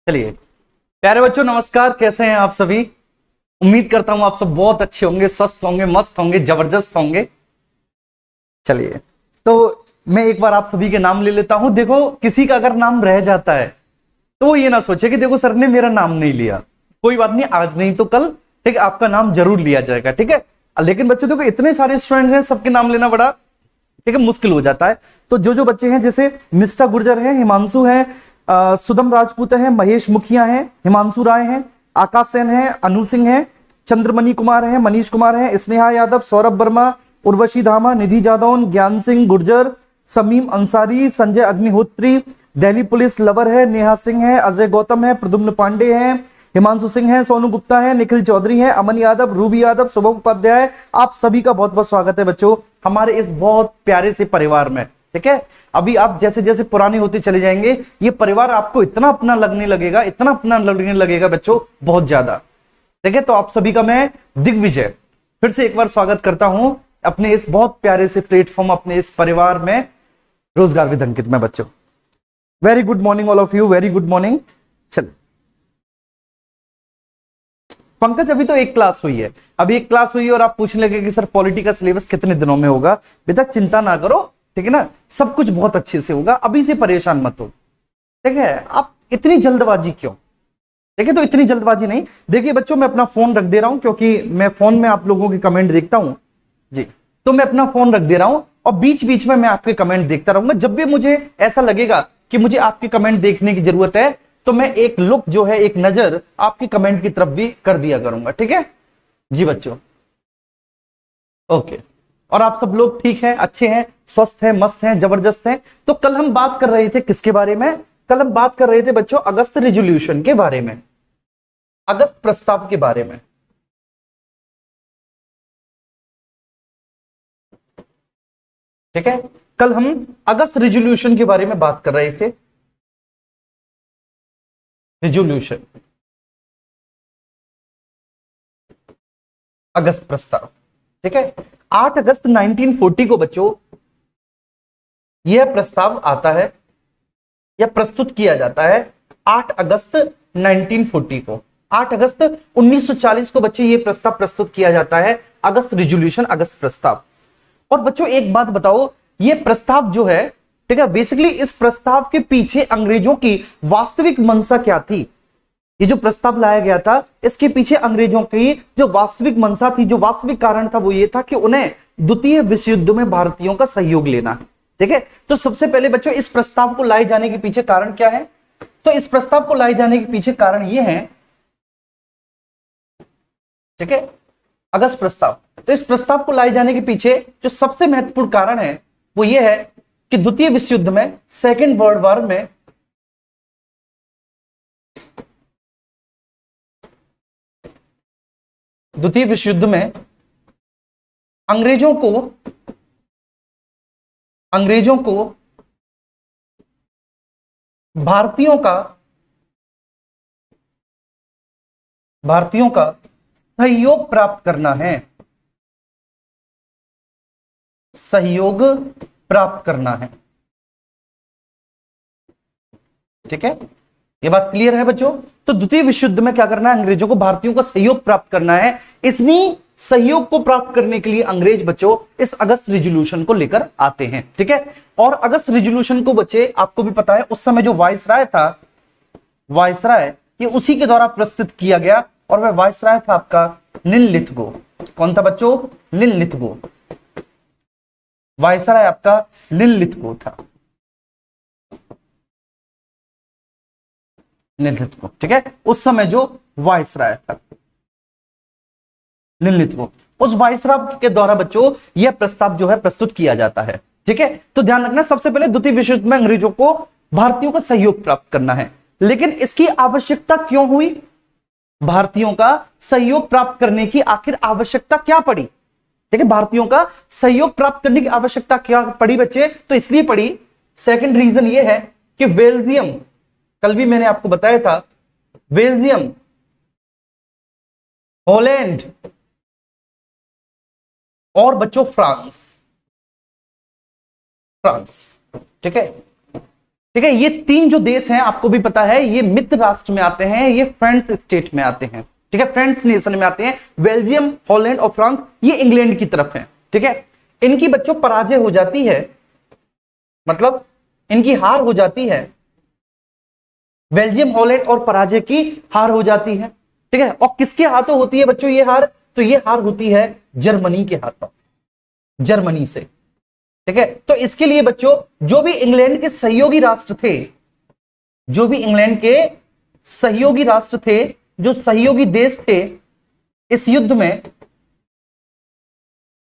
चलिए प्यारे बच्चों, नमस्कार। कैसे हैं आप सभी? उम्मीद करता हूं आप सब बहुत अच्छे होंगे, स्वस्थ होंगे, मस्त होंगे, जबरदस्त होंगे। चलिए, तो मैं एक बार आप सभी के नाम ले लेता हूं। देखो, किसी का अगर नाम रह जाता है तो वो ये ना सोचे कि देखो सर ने मेरा नाम नहीं लिया। कोई बात नहीं, आज नहीं तो कल ठीक है आपका नाम जरूर लिया जाएगा, ठीक है। लेकिन बच्चों देखो, इतने सारे स्टूडेंट्स हैं, सबके नाम लेना बड़ा ठीक है मुश्किल हो जाता है। तो जो बच्चे हैं, जैसे मिस्टर गुर्जर हैं, हिमांशु हैं, सुदम राजपूत हैं, महेश मुखिया हैं, हिमांशु राय हैं, आकाश सेन हैं, अनु सिंह हैं, चंद्रमणि कुमार हैं, मनीष कुमार हैं, स्नेहा यादव, सौरभ वर्मा, उर्वशी धामा, निधि जादौन, ज्ञान सिंह गुर्जर, समीम अंसारी, संजय अग्निहोत्री, दिल्ली पुलिस लवर है, नेहा सिंह है, अजय गौतम है, प्रद्युम्न पांडे हैं, हिमांशु सिंह है, सोनू गुप्ता है, निखिल चौधरी है, अमन यादव, रूबी यादव, शुभम उपाध्याय। आप सभी का बहुत बहुत स्वागत है बच्चों हमारे इस बहुत प्यारे से परिवार में, ठीक है। अभी आप जैसे जैसे पुराने होते चले जाएंगे, ये परिवार आपको इतना अपना लगने लगेगा, इतना अपना लगने लगेगा बच्चों, बहुत ज्यादा, ठीक है। तो आप सभी का मैं दिग्विजय फिर से एक बार स्वागत करता हूं अपने इस बहुत प्यारे से प्लेटफॉर्म, अपने इस परिवार में, रोजगार विद अंकित में। बच्चों very good morning all of you, very good morning. चलो पंकज, अभी तो एक क्लास हुई है, अभी एक क्लास हुई है और आप पूछने लगे कि सर पॉलिटी का सिलेबस कितने दिनों में होगा। बेटा चिंता ना करो, ठीक है ना, सब कुछ बहुत अच्छे से होगा, अभी से परेशान मत हो, ठीक है। आप इतनी जल्दबाजी क्यों? ठीक है, तो इतनी जल्दबाजी नहीं। देखिए बच्चों, मैं अपना फोन रख दे रहा हूं क्योंकि मैं फोन में आप लोगों के कमेंट देखता हूं जी। तो मैं अपना फोन रख दे रहा हूं और बीच बीच में मैं आपके कमेंट देखता रहूंगा। जब भी मुझे ऐसा लगेगा कि मुझे आपके कमेंट देखने की जरूरत है तो मैं एक लुक जो है, एक नजर आपकी कमेंट की तरफ भी कर दिया करूंगा, ठीक है जी बच्चों। ओके, और आप सब लोग ठीक हैं, अच्छे हैं, स्वस्थ हैं, मस्त हैं, जबरदस्त हैं। तो कल हम बात कर रहे थे किसके बारे में? कल हम बात कर रहे थे बच्चों अगस्त रेजोल्यूशन के बारे में, अगस्त प्रस्ताव के बारे में, ठीक है। कल हम अगस्त रेजोल्यूशन के बारे में बात कर रहे थे, रेजोल्यूशन, अगस्त प्रस्ताव, ठीक है। 8 अगस्त 1940 को बच्चों यह प्रस्ताव आता है या प्रस्तुत किया जाता है। 8 अगस्त 1940 को, 8 अगस्त 1940 को बच्चे यह प्रस्ताव प्रस्तुत किया जाता है, अगस्त रेजोल्यूशन, अगस्त प्रस्ताव। और बच्चों एक बात बताओ, यह प्रस्ताव जो है, ठीक है, बेसिकली इस प्रस्ताव के पीछे अंग्रेजों की वास्तविक मंशा क्या थी? ये जो प्रस्ताव लाया गया था, इसके पीछे अंग्रेजों की जो वास्तविक मंशा थी, जो वास्तविक कारण था, वो ये था कि उन्हें द्वितीय विश्व युद्ध में भारतीयों का सहयोग लेना है, ठीक है। तो सबसे पहले बच्चों इस प्रस्ताव को लाए जाने के पीछे कारण क्या है? तो इस प्रस्ताव को लाए जाने के पीछे कारण ये है, ठीक है, अगस्त प्रस्ताव। तो इस प्रस्ताव को लाए जाने के पीछे जो सबसे महत्वपूर्ण कारण है वो ये है कि द्वितीय विश्व युद्ध में, सेकेंड वर्ल्ड वॉर में, द्वितीय विश्व युद्ध में अंग्रेजों को भारतीयों का सहयोग प्राप्त करना है, सहयोग प्राप्त करना है, ठीक है। ये बात क्लियर है बच्चों? तो द्वितीय विश्व युद्ध में क्या करना है? अंग्रेजों को भारतीयों का सहयोग प्राप्त करना है। इतनी सहयोग को प्राप्त करने के लिए अंग्रेज बच्चों इस अगस्त रेजोल्यूशन को लेकर आते हैं, ठीक है। और अगस्त रेजोल्यूशन को बच्चे आपको भी पता है, उस समय जो वायसराय था, वायसराय, ये उसी के द्वारा प्रस्तुत किया गया, और वह वायसराय था आपका लिनलिथगो। कौन था बच्चों? लिनलिथगो। वायसराय आपका लिनलिथगो था, लिनलिथगो, ठीक है। उस समय जो वायसराय था लिनलिथगो, उस वायसराय के द्वारा बच्चों यह प्रस्ताव जो है प्रस्तुत किया जाता है, ठीक है। तो ध्यान रखना, सबसे पहले द्वितीय विश्व युद्ध में अंग्रेजों को भारतीयों का सहयोग प्राप्त करना है, लेकिन इसकी आवश्यकता क्यों हुई? भारतीयों का सहयोग प्राप्त करने की आखिर आवश्यकता क्या पड़ी? ठीक है, भारतीयों का सहयोग प्राप्त करने की आवश्यकता क्या पड़ी बच्चे? तो इसलिए पड़ी, सेकंड रीजन ये है कि बेल्जियम, कल भी मैंने आपको बताया था, बेल्जियम, हॉलैंड और बच्चों फ्रांस, ठीक है, ठीक है। ये तीन जो देश हैं आपको भी पता है, ये मित्र राष्ट्र में आते हैं, ये फ्रेंड्स स्टेट में आते हैं, ठीक है, फ्रेंड्स नेशन में आते हैं। बेल्जियम, हॉलैंड और फ्रांस ये इंग्लैंड की तरफ है, ठीक है। इनकी बच्चों पराजय हो जाती है, मतलब इनकी हार हो जाती है, बेल्जियम, हॉलैंड और पराजय की हार हो जाती है, ठीक है। और किसके हाथों होती है बच्चों ये हार? तो ये हार होती है जर्मनी के हाथों, जर्मनी से, ठीक है। तो इसके लिए बच्चों जो भी इंग्लैंड के सहयोगी राष्ट्र थे, जो भी इंग्लैंड के सहयोगी राष्ट्र थे, जो सहयोगी देश थे इस युद्ध में,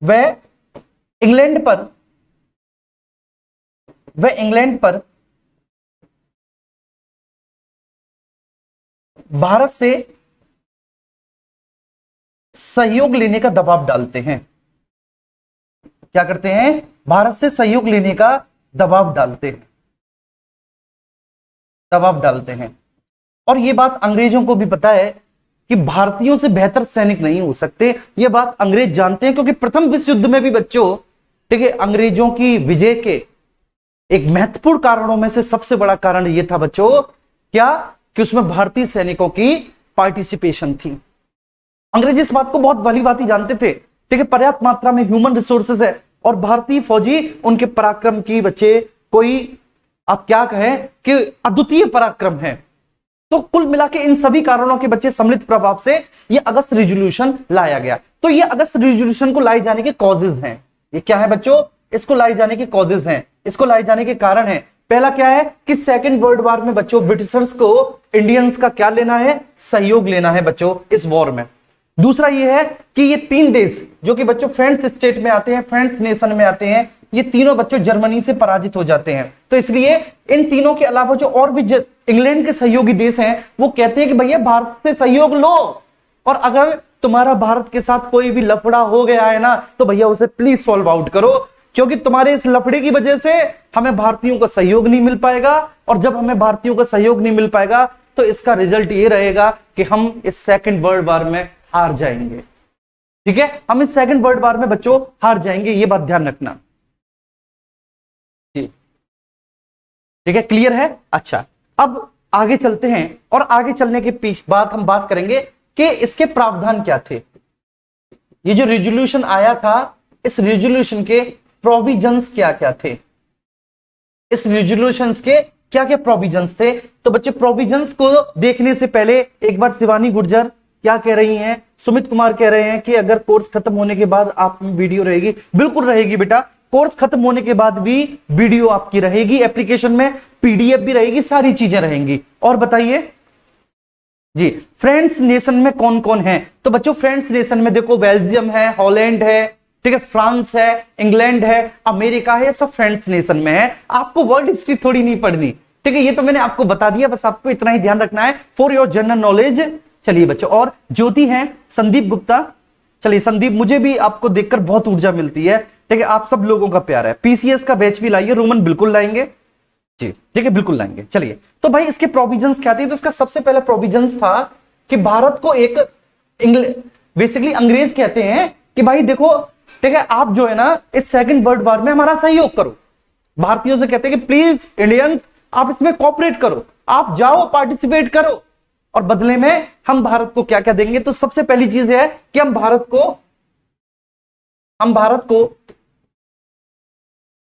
वह इंग्लैंड पर भारत से सहयोग लेने का दबाव डालते हैं। क्या करते हैं? भारत से सहयोग लेने का दबाव डालते हैं। और यह बात अंग्रेजों को भी पता है कि भारतीयों से बेहतर सैनिक नहीं हो सकते, यह बात अंग्रेज जानते हैं, क्योंकि प्रथम विश्व युद्ध में भी बच्चों, ठीक है, अंग्रेजों की विजय के एक महत्वपूर्ण कारणों में से सबसे बड़ा कारण यह था बच्चों, क्या कि उसमें भारतीय सैनिकों की पार्टिसिपेशन थी। अंग्रेज इस बात को बहुत भली भांति जानते थे, ठीक है, पर्याप्त मात्रा में ह्यूमन रिसोर्सेज है और भारतीय फौजी उनके पराक्रम की बच्चे कोई, आप क्या कहें कि अद्वितीय पराक्रम है। तो कुल मिला के इन सभी कारणों के बच्चे सम्मिलित प्रभाव से ये अगस्त रिजोल्यूशन लाया गया। तो ये अगस्त रिजोल्यूशन को लाए जाने के कॉजेज हैं, ये क्या है बच्चों? इसको लाए जाने के कॉजेज हैं, इसको लाए जाने के कारण है। पहला क्या है कि सेकेंड वर्ल्ड वॉर में बच्चों ब्रिटिशर्स को इंडियंस का क्या लेना है? सहयोग लेना है बच्चों इस वॉर में। दूसरा यह है कि ये तीन देश जो कि बच्चों फ्रेंड्स स्टेट में आते हैं, फ्रेंड्स नेशन में आते हैं, ये तीनों बच्चों जर्मनी से पराजित हो जाते हैं। तो इसलिए इन तीनों के अलावा जो और भी इंग्लैंड के सहयोगी देश हैं वो कहते हैं कि भैया भारत से सहयोग लो, और अगर तुम्हारा भारत के साथ कोई भी लफड़ा हो गया है ना तो भैया उसे प्लीज सॉल्व आउट करो, क्योंकि तुम्हारे इस लफड़े की वजह से हमें भारतीयों का सहयोग नहीं मिल पाएगा, और जब हमें भारतीयों का सहयोग नहीं मिल पाएगा तो इसका रिजल्ट ये रहेगा कि हम इस सेकेंड वर्ल्ड वॉर में हार जाएंगे। ठीक है, हम इस सेकेंड वर्ल्ड वॉर में बच्चों हार जाएंगे, ये बात ध्यान रखना जी। ठीक है, क्लियर है? अच्छा, अब आगे चलते हैं और आगे चलने के बाद हम बात करेंगे कि इसके प्रावधान क्या थे। ये जो रेजोल्यूशन आया था, इस रेजोल्यूशन के प्रोविजंस क्या क्या थे, इस रेजोल्यूशंस के क्या क्या प्रोविजंस थे। तो बच्चे प्रोविजंस को देखने से पहले एक बार शिवानी गुर्जर क्या कह रही हैं, सुमित कुमार कह रहे हैं कि अगर कोर्स खत्म होने के बाद आप वीडियो रहेगी, बिल्कुल रहेगी बेटा, कोर्स खत्म होने के बाद भी वीडियो आपकी रहेगी, एप्लीकेशन में पीडीएफ भी रहेगी, सारी चीजें रहेंगी। और बताइए जी, फ्रेंड्स नेशन में कौन कौन है? तो बच्चों फ्रेंड्स नेशन में देखो बेल्जियम है, हॉलैंड है, ठीक है, फ्रांस है, इंग्लैंड है, अमेरिका है, सब फ्रेंड्स नेशन में है। आपको वर्ल्ड हिस्ट्री थोड़ी नहीं पढ़नी, ठीक है, ये तो मैंने आपको बता दिया, बस आपको इतना ही ध्यान रखना है फॉर योर जनरल नॉलेज। चलिए बच्चों, और ज्योति हैं, संदीप गुप्ता। चलिए संदीप, मुझे भी आपको देखकर बहुत ऊर्जा मिलती है, ठीक है, आप सब लोगों का प्यार है। पीसीएस का बैच भी लाइए, रोमन बिल्कुल लाएंगे जी, ठीक है, बिल्कुल लाएंगे। चलिए, तो भाई इसके प्रोविजंस क्या थे? तो इसका सबसे पहला प्रोविजंस था कि भारत को एक बेसिकली अंग्रेज कहते हैं कि भाई देखो, ठीक है, आप जो है ना इस सेकंड वर्ल्ड वॉर में हमारा सहयोग करो। भारतीयों से कहते हैं कि प्लीज इंडियंस आप इसमें कोऑपरेट करो, आप जाओ पार्टिसिपेट करो, और बदले में हम भारत को क्या क्या देंगे। तो सबसे पहली चीज है कि हम भारत को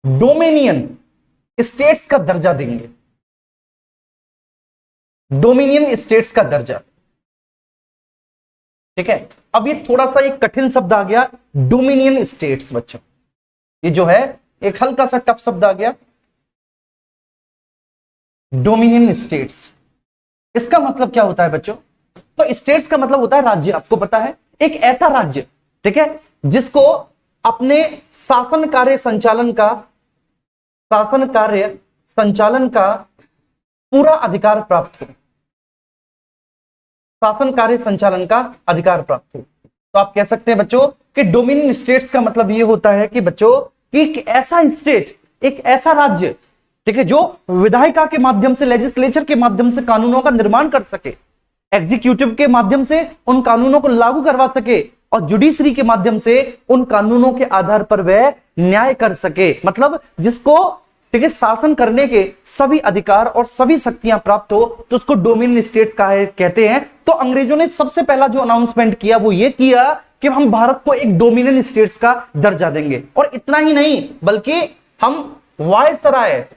डोमिनियन स्टेट्स का दर्जा देंगे, डोमिनियन स्टेट्स का दर्जा, ठीक है। अब ये थोड़ा सा एक कठिन शब्द आ गया, डोमिनियन स्टेट्स बच्चों, ये जो है एक हल्का सा टफ शब्द आ गया, डोमिनियन स्टेट्स। इसका मतलब क्या होता है बच्चों? तो स्टेट्स का मतलब होता है राज्य, आपको पता है, एक ऐसा राज्य, ठीक है, जिसको अपने शासन कार्य संचालन का पूरा अधिकार प्राप्त हो, शासन कार्य संचालन का अधिकार प्राप्त हो। तो आप कह सकते हैं बच्चों कि डोमिनियन स्टेट्स का मतलब यह होता है कि बच्चों कि एक ऐसा स्टेट, एक ऐसा राज्य, ठीक है, जो विधायिका के माध्यम से, लेजिस्लेचर के माध्यम से कानूनों का निर्माण कर सके, एग्जीक्यूटिव के माध्यम से उन कानूनों को लागू करवा सके, और जुडिशरी के माध्यम से उन कानूनों के आधार पर वह न्याय कर सके। मतलब जिसको ठीक है, शासन करने के सभी अधिकार और सभी शक्तियां प्राप्त हो तो उसको डोमिनियन स्टेट्स कहते हैं। तो अंग्रेजों ने सबसे पहला जो अनाउंसमेंट किया वो ये किया कि हम भारत को एक डोमिनियन स्टेट्स का दर्जा देंगे। और इतना ही नहीं बल्कि हम वायसराय,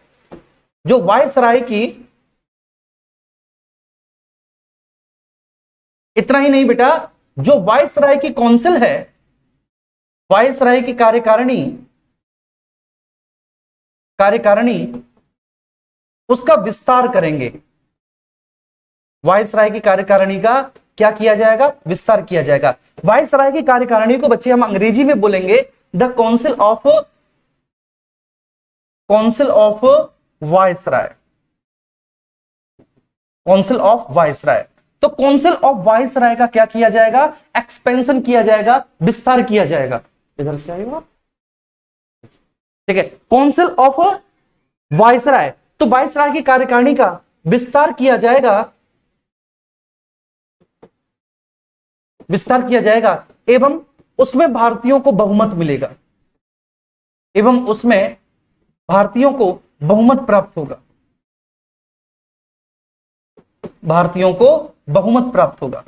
जो वायसराय की, इतना ही नहीं बेटा, जो वायसराय की काउंसिल है, वायसराय की कार्यकारिणी उसका विस्तार करेंगे। वायसराय की कार्यकारिणी का क्या किया जाएगा? विस्तार किया जाएगा। वायसराय की कार्यकारिणी को बच्चे हम अंग्रेजी में बोलेंगे the council of viceroy, council of viceroy. तो काउंसिल ऑफ वायसराय का क्या किया जाएगा? एक्सपेंशन किया जाएगा, विस्तार किया जाएगा। इधर से आएगा, ठीक है, काउंसिल ऑफ वायसराय। तो वायसराय की कार्यकारिणी का विस्तार किया जाएगा एवं उसमें भारतीयों को बहुमत मिलेगा, एवं उसमें भारतीयों को बहुमत प्राप्त होगा, भारतीयों को बहुमत प्राप्त होगा।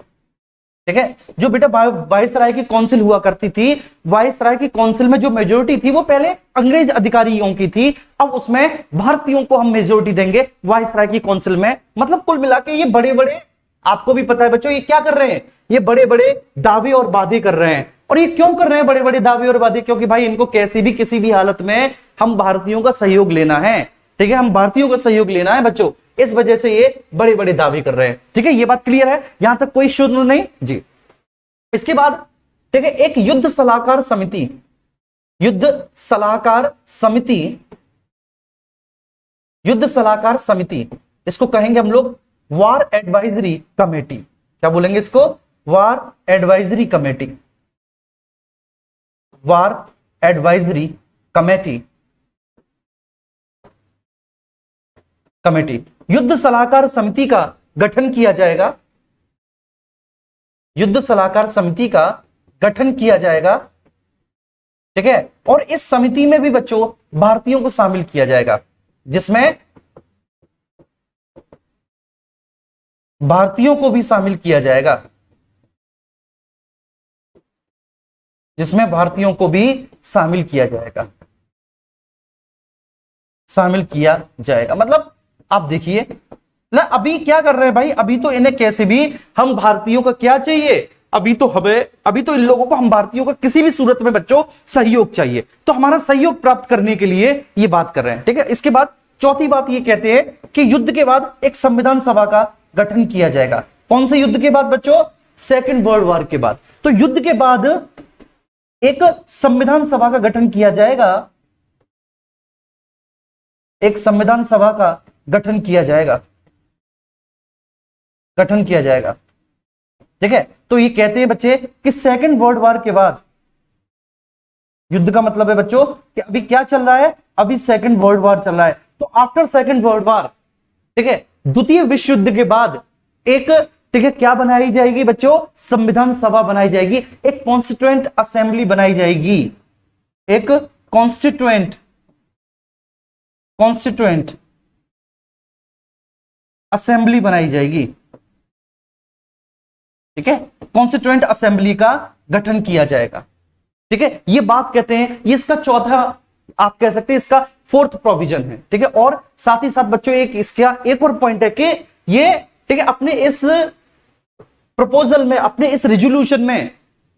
ठीक है, जो बेटा वायसराय की काउंसिल हुआ करती थी, वायसराय की काउंसिल में जो मेजोरिटी थी वो पहले अंग्रेज अधिकारियों की थी, अब उसमें भारतीयों को हम मेजोरिटी देंगे वायसराय की काउंसिल में। मतलब कुल मिला के ये बड़े बड़े, आपको भी पता है बच्चों, ये क्या कर रहे हैं? ये बड़े बड़े दावे और वादे कर रहे हैं। और ये क्यों कर रहे हैं बड़े बड़े दावे और वादे? क्योंकि भाई इनको कैसे भी किसी भी हालत में हम भारतीयों का सहयोग लेना है। ठीक है, हम भारतीयों का सहयोग लेना है बच्चों, इस वजह से ये बड़े बड़े दावे कर रहे हैं। ठीक है, ये बात क्लियर है, यहां तक कोई शून्य नहीं जी। इसके बाद ठीक है, एक युद्ध सलाहकार समिति, इसको कहेंगे हम लोग वार एडवाइजरी कमेटी। क्या बोलेंगे इसको? वार एडवाइजरी कमेटी, वार एडवाइजरी कमेटी। युद्ध सलाहकार समिति का गठन किया जाएगा, युद्ध सलाहकार समिति का गठन किया जाएगा। ठीक है, और इस समिति में भी बच्चों भारतीयों को शामिल किया जाएगा, जिसमें भारतीयों को भी शामिल किया जाएगा, जिसमें भारतीयों को भी शामिल किया जाएगा। मतलब आप देखिए ना, अभी क्या कर रहे हैं भाई, अभी तो इन्हें कैसे भी हम भारतीयों का क्या चाहिए, अभी तो इन लोगों को हम भारतीयों का किसी भी सूरत में बच्चों सहयोग चाहिए। तो हमारा सहयोग प्राप्त करने के लिए ये बात कर रहे हैं। ठीक है, इसके बाद चौथी बात ये कहते हैं कि युद्ध के बाद एक संविधान सभा का गठन किया जाएगा। कौन से युद्ध के बाद बच्चों? सेकेंड वर्ल्ड वॉर के बाद। तो युद्ध के बाद एक संविधान सभा का गठन किया जाएगा, एक संविधान सभा का गठन किया जाएगा। ठीक है, तो ये कहते हैं बच्चे कि सेकेंड वर्ल्ड वॉर के बाद, युद्ध का मतलब है बच्चों कि अभी क्या चल रहा है? अभी सेकेंड वर्ल्ड वॉर चल रहा है। तो आफ्टर सेकेंड वर्ल्ड वॉर, ठीक है, द्वितीय विश्व युद्ध के बाद एक, ठीक है, क्या बनाई जाएगी बच्चों? संविधान सभा बनाई जाएगी, एक कॉन्स्टिट्यूएंट असेंबली बनाई जाएगी, एक कॉन्स्टिट्यूएंट असेंबली बनाई जाएगी। ठीक है, कॉन्स्टिट्यूएंट असेंबली का गठन किया जाएगा। ठीक है, ये बात कहते हैं, ये इसका चौथा, आप कह सकते हैं इसका फोर्थ प्रोविजन है। ठीक है, और साथ ही साथ बच्चों इसका एक और पॉइंट है कि ये, ठीक है, अपने इस प्रपोजल में, अपने इस रेजोल्यूशन में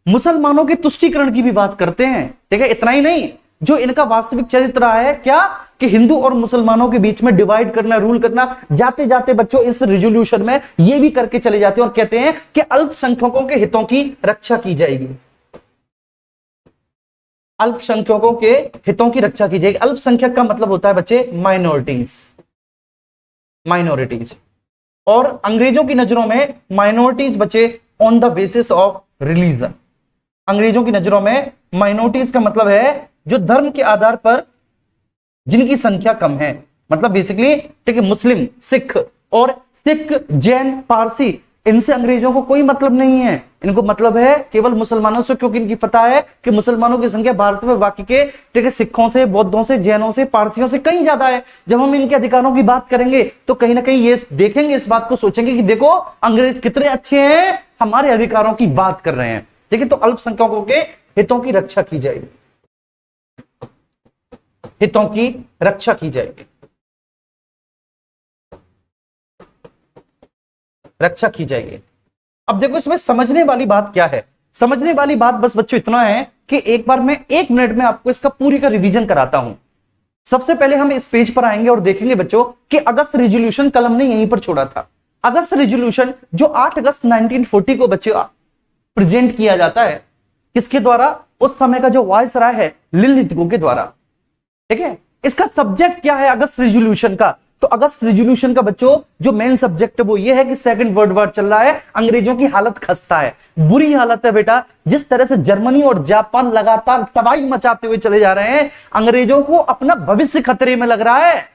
मुसलमानों के तुष्टीकरण की भी बात करते हैं। ठीक है, इतना ही नहीं, जो इनका वास्तविक चरित्र रहा है क्या, कि हिंदू और मुसलमानों के बीच में डिवाइड करना, रूल करना, जाते जाते बच्चों इस रेजोल्यूशन में ये भी करके चले जाते हैं और कहते हैं कि अल्पसंख्यकों के हितों की रक्षा की जाएगी, अल्पसंख्यकों के हितों की रक्षा की जाएगी। अल्पसंख्यक का मतलब होता है बच्चे माइनॉरिटीज, और अंग्रेजों की नजरों में माइनॉरिटीज बच्चे on the basis of religion. अंग्रेजों की नजरों में माइनॉरिटीज का मतलब है जो धर्म के आधार पर जिनकी संख्या कम है, मतलब बेसिकली, ठीक है, मुस्लिम, सिख, और सिख, जैन, पारसी, इनसे अंग्रेजों को कोई मतलब नहीं है, इनको मतलब है केवल मुसलमानों से, क्योंकि इनकी पता है कि मुसलमानों की संख्या भारत में बाकी के ठीक है सिखों से, बौद्धों से, जैनों से, पारसियों से कहीं ज्यादा है। जब हम इनके अधिकारों की बात करेंगे तो कहीं ना कहीं ये देखेंगे, इस बात को सोचेंगे कि देखो अंग्रेज कितने अच्छे हैं, हमारे अधिकारों की बात कर रहे हैं। ठीक है, तो अल्पसंख्यकों के हितों की रक्षा की जाएगी, हितों की रक्षा की जाएगी, रक्षा की जाएगी। अब देखो इसमें समझने वाली बात क्या है, समझने वाली बात बस बच्चों इतना है कि एक बार मैं 1 मिनट में आपको इसका पूरी का रिवीजन कराता हूं। सबसे पहले हम इस पेज पर आएंगे और देखेंगे बच्चों कि अगस्त रेजोल्यूशन कलम ने यहीं पर छोड़ा था। अगस्त रेजोल्यूशन जो 8 अगस्त 1940 को बच्चों प्रेजेंट किया जाता है, किसके द्वारा? उस समय का जो वायसराय है लिनलिथगो के द्वारा। ठीक है, इसका सब्जेक्ट क्या है अगस्त रेजोल्यूशन का? तो अगस्त रेजोल्यूशन का बच्चों जो मेन सब्जेक्ट है वो ये है कि सेकंड वर्ल्ड वॉर चल रहा है, अंग्रेजों की हालत खस्ता है, बुरी हालत है बेटा। जिस तरह से जर्मनी और जापान लगातार तबाही मचाते हुए चले जा रहे हैं, अंग्रेजों को अपना भविष्य खतरे में लग रहा है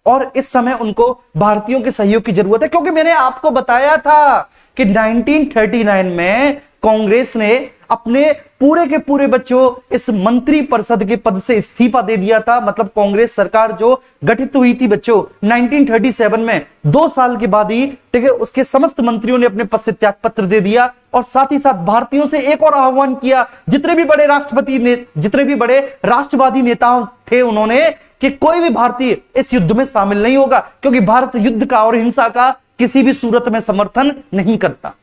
और इस समय उनको भारतीयों के सहयोग की जरूरत है। क्योंकि मैंने आपको बताया था कि 1939 में कांग्रेस ने अपने पूरे के पूरे बच्चों इस मंत्री परिषद के पद से इस्तीफा दे दिया था। मतलब कांग्रेस सरकार जो गठित हुई थी बच्चों 1937 में, 2 साल के बाद ही ठीक है उसके समस्त मंत्रियों ने अपने पद से त्याग पत्र दे दिया और साथ ही साथ भारतीयों से एक और आह्वान किया, जितने भी बड़े राष्ट्रपति ने, जितने भी बड़े राष्ट्रवादी नेताओं थे उन्होंने, कि कोई भी भारतीय इस युद्ध में शामिल नहीं होगा, क्योंकि भारत युद्ध का और हिंसा का किसी भी सूरत में समर्थन नहीं करता।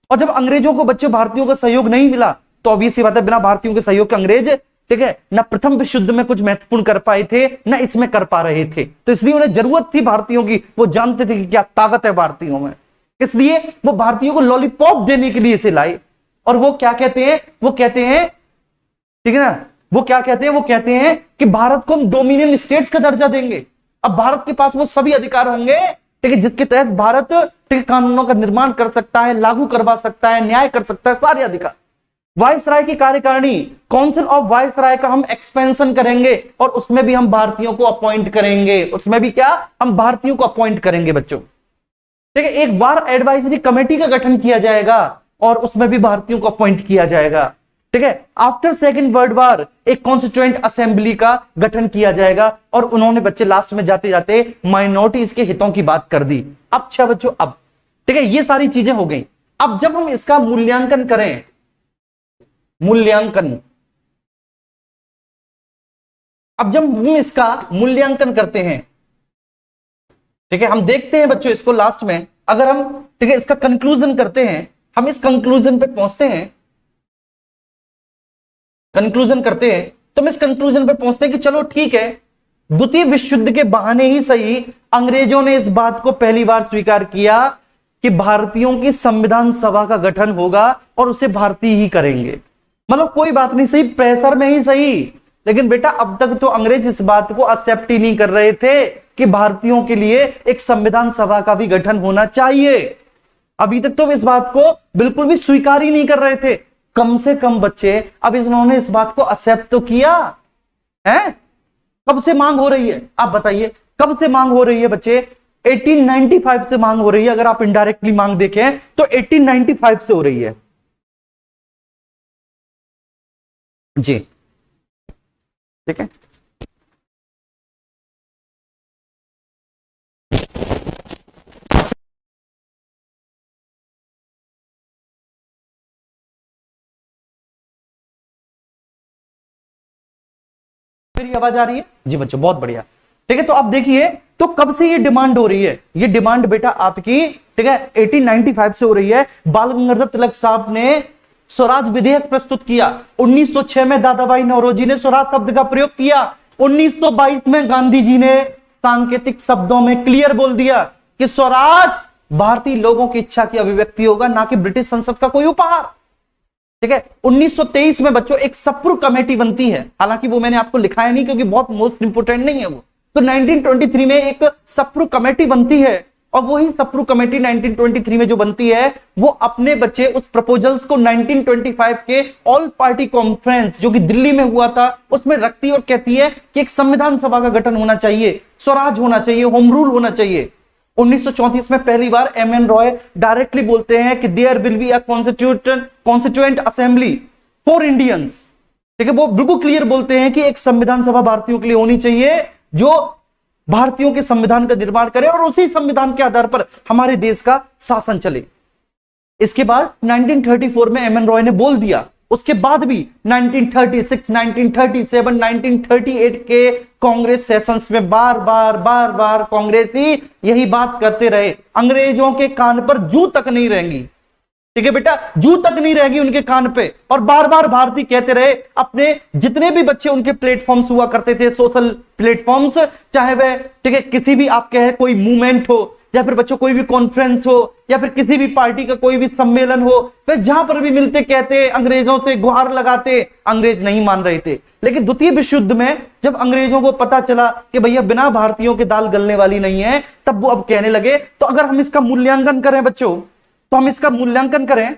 और जब अंग्रेजों को बच्चों भारतीयों का सहयोग नहीं मिला तो ऑब्वियस सी बात है बिना भारतीयों के सहयोग के अंग्रेज ठीक है ना प्रथम विश्व युद्ध में कुछ महत्वपूर्ण कर पाए थे ना इसमें कर पा रहे थे। तो इसलिए उन्हें जरूरत थी भारतीयों की, वो जानते थे कि क्या ताकत है भारतीयों में, इसलिए वो भारतीयों को लॉलीपॉप देने के लिए इसे लाए। और वो क्या कहते हैं? वो कहते हैं ठीक है ना, वो क्या कहते हैं? वो कहते हैं कि भारत को हम डोमिनियन स्टेट्स का दर्जा देंगे। अब भारत के पास वो सभी अधिकार होंगे ठीक है जिसके तहत भारत ठीक है कानूनों का निर्माण कर सकता है, लागू करवा सकता है, न्याय कर सकता है, सारे अधिकार। वायसराय की कार्यकारिणी, काउंसिल ऑफ वायसराय का हम एक्सपेंशन करेंगे और उसमें भी हम भारतीयों को अपॉइंट करेंगे, उसमें भी क्या हम भारतीयों को अपॉइंट करेंगे बच्चों। ठीक है, एक बार एडवाइजरी कमेटी का गठन किया जाएगा और उसमें भी भारतीयों को अपॉइंट किया जाएगा। ठीक है, आफ्टर सेकेंड वर्ल्ड वॉर एक कॉन्स्टिट्यूएंट असेंबली का गठन किया जाएगा और उन्होंने बच्चे लास्ट में जाते जाते माइनॉरिटीज के हितों की बात कर दी। अब अच्छा बच्चों, अब ठीक है ये सारी चीजें हो गई। अब जब हम इसका मूल्यांकन करें, मूल्यांकन, अब जब हम इसका मूल्यांकन करते हैं ठीक है, हम देखते हैं बच्चों इसको लास्ट में, अगर हम ठीक है इसका कंक्लूजन करते हैं, हम इस कंक्लूजन पे पहुंचते हैं, कंक्लूजन करते हैं तो हम इस कंक्लूजन पे पहुंचते हैं कि चलो ठीक है, द्वितीय विश्व युद्ध के बहाने ही सही अंग्रेजों ने इस बात को पहली बार स्वीकार किया कि भारतीयों की संविधान सभा का गठन होगा और उसे भारतीय ही करेंगे। मतलब कोई बात नहीं, सही प्रेशर में ही सही, लेकिन बेटा अब तक तो अंग्रेज इस बात को एक्सेप्ट ही नहीं कर रहे थे कि भारतीयों के लिए एक संविधान सभा का भी गठन होना चाहिए। अभी तक तो इस बात को बिल्कुल भी स्वीकार ही नहीं कर रहे थे। कम से कम बच्चे अब इन्होंने इस बात को एक्सेप्ट तो किया है। कब से मांग हो रही है आप बताइए, कब से मांग हो रही है बच्चे? 1895 से मांग हो रही है। अगर आप इनडायरेक्टली मांग देखें तो 1895 से हो रही है जी। ठीक है, मेरी आवाज आ रही है जी बच्चों? बहुत बढ़िया। ठीक है, तो आप देखिए तो कब से ये डिमांड हो रही है? ये डिमांड बेटा आपकी ठीक है 1895 से हो रही है। बाल गंगाधर तिलक साहब ने स्वराज विधेयक प्रस्तुत किया। 1906 में दादाभाई नौरोजी ने स्वराज शब्द का प्रयोग किया। 1922 में गांधी जी ने सांकेतिक शब्दों में क्लियर बोल दिया कि स्वराज भारतीय लोगों की इच्छा की अभिव्यक्ति होगा, ना कि ब्रिटिश संसद का कोई उपहार। ठीक है, 1923 में बच्चों एक सप्रू कमेटी बनती है, हालांकि वो मैंने आपको लिखाया नहीं क्योंकि बहुत मोस्ट इंपोर्टेंट नहीं है वो। तो 1923 में एक सप्रू कमेटी बनती है और वही सप्रू कमेटी 1923 में जो बनती है वो अपने बच्चे उस प्रपोजल्स को 1925 के ऑल पार्टी कॉन्फ्रेंस जो कि दिल्ली में हुआ था उसमें रखती है और कहती है कि एक संविधान सभा का गठन होना चाहिए, स्वराज होना चाहिए, होम रूल होना चाहिए। 1934 में पहली बार एम.एन. रॉय डायरेक्टली बोलते हैं कि there will be a constituent assembly for Indians. ठीक है, वो बिल्कुल क्लियर बोलते हैं कि एक संविधान सभा भारतीयों के लिए होनी चाहिए जो भारतीयों के संविधान का निर्माण करे और उसी संविधान के आधार पर हमारे देश का शासन चले। इसके बाद 1934 में एम.एन. रॉय ने बोल दिया। उसके बाद भी 1936, 1937, 1938 के कांग्रेस सेशंस में बार बार कांग्रेसी यही बात करते रहे, अंग्रेजों के कान पर जू तक नहीं रहेंगी। ठीक है बेटा, जू तक नहीं रहेगी उनके कान पे। और बार बार भारतीय कहते रहे, अपने जितने भी बच्चे उनके प्लेटफॉर्म्स हुआ करते थे, सोशल प्लेटफॉर्म्स, चाहे वह ठीक है किसी भी आप कहे कोई मूवमेंट हो या फिर बच्चों कोई भी कॉन्फ्रेंस हो या फिर किसी भी पार्टी का कोई भी सम्मेलन हो, वे जहां पर भी मिलते कहते, अंग्रेजों से गुहार लगाते। अंग्रेज नहीं मान रहे थे। लेकिन द्वितीय विश्व युद्ध में जब अंग्रेजों को पता चला कि भैया बिना भारतीयों के दाल गलने वाली नहीं है, तब वो अब कहने लगे। तो अगर हम इसका मूल्यांकन करें बच्चों, तो हम इसका मूल्यांकन करें,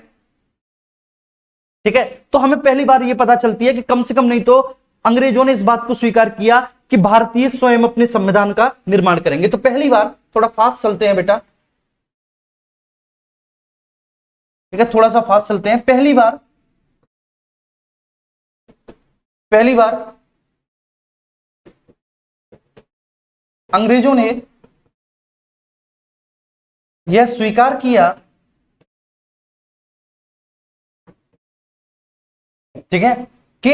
ठीक है, तो हमें पहली बार यह पता चलती है कि कम से कम नहीं तो अंग्रेजों ने इस बात को स्वीकार किया कि भारतीय स्वयं अपने संविधान का निर्माण करेंगे। तो पहली बार, थोड़ा फास्ट चलते हैं बेटा, ठीक है, थोड़ा सा फास्ट चलते हैं। पहली बार अंग्रेजों ने यह स्वीकार किया, ठीक है, कि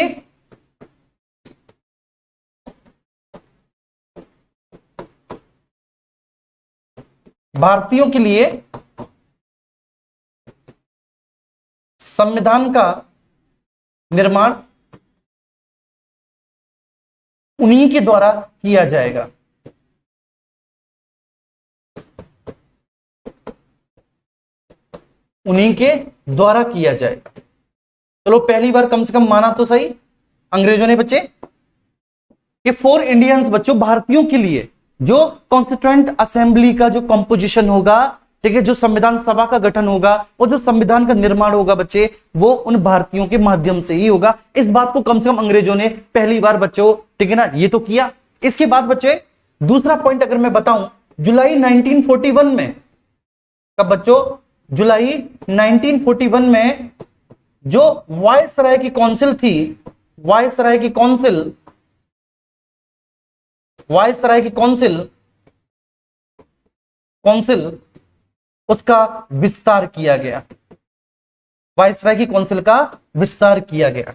भारतीयों के लिए संविधान का निर्माण उन्हीं के द्वारा किया जाएगा। उन्हीं के द्वारा किया जाएगा। चलो पहली बार कम से कम माना तो सही अंग्रेजों ने बच्चे कि फॉर इंडियंस, बच्चों भारतीयों के लिए जो कॉन्स्टिट्यूएंट असेंबली का जो कंपोजिशन होगा, ठीक है, जो संविधान सभा का गठन होगा और जो संविधान का निर्माण होगा बच्चे, वो उन भारतीयों के माध्यम से ही होगा। इस बात को कम से कम अंग्रेजों ने पहली बार बच्चों, ठीक है ना, ये तो किया। इसके बाद बच्चे दूसरा पॉइंट अगर मैं बताऊं, जुलाई 1941 में, कब बच्चों, जुलाई 1941 में जो वायसराय की काउंसिल थी, वायसराय की काउंसिल उसका विस्तार किया गया। वायसराय की काउंसिल का विस्तार किया गया।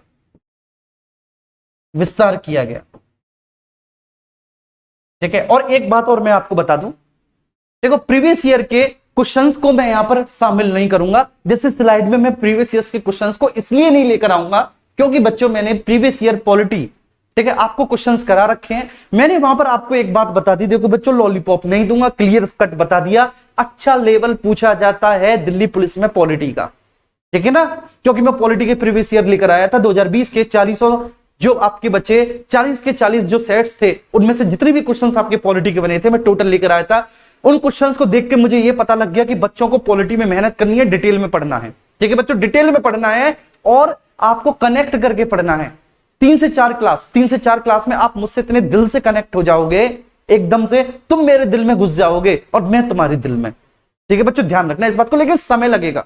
ठीक है, और एक बात और मैं आपको बता दूं, देखो प्रीवियस ईयर के क्वेश्चंस को मैं यहां पर शामिल नहीं करूंगा। जैसे स्लाइड में मैं प्रीवियस ईयर के क्वेश्चंस को इसलिए नहीं लेकर आऊंगा क्योंकि बच्चों मैंने प्रीवियस ईयर पॉलिटी, ठीक है, आपको क्वेश्चंस करा रखे हैं। मैंने वहां पर आपको एक बात बता दी, देखो बच्चों लॉलीपॉप नहीं दूंगा, क्लियर कट बता दिया। अच्छा लेवल पूछा जाता है दिल्ली पुलिस में पॉलिटी का, ठीक है ना, क्योंकि मैं पॉलिटी के प्रीवियस ईयर लेकर आया था 2020 के 40 जो आपके बच्चे 40 के 40 जो सेट्स थे, उनमें से जितने भी क्वेश्चंस आपके पॉलिटी के बने थे मैं टोटल लेकर आया था। उन क्वेश्चंस को देख के मुझे यह पता लग गया कि बच्चों को पॉलिटी में मेहनत करनी है, डिटेल में पढ़ना है। ठीक है बच्चों, डिटेल में पढ़ना है और आपको कनेक्ट करके पढ़ना है। 3 से 4 क्लास में आप मुझसे इतने दिल से कनेक्ट हो जाओगे, एकदम से तुम मेरे दिल में घुस जाओगे और मैं तुम्हारे दिल में। ठीक है बच्चों, ध्यान रखना इस बात को, लेकिन समय लगेगा,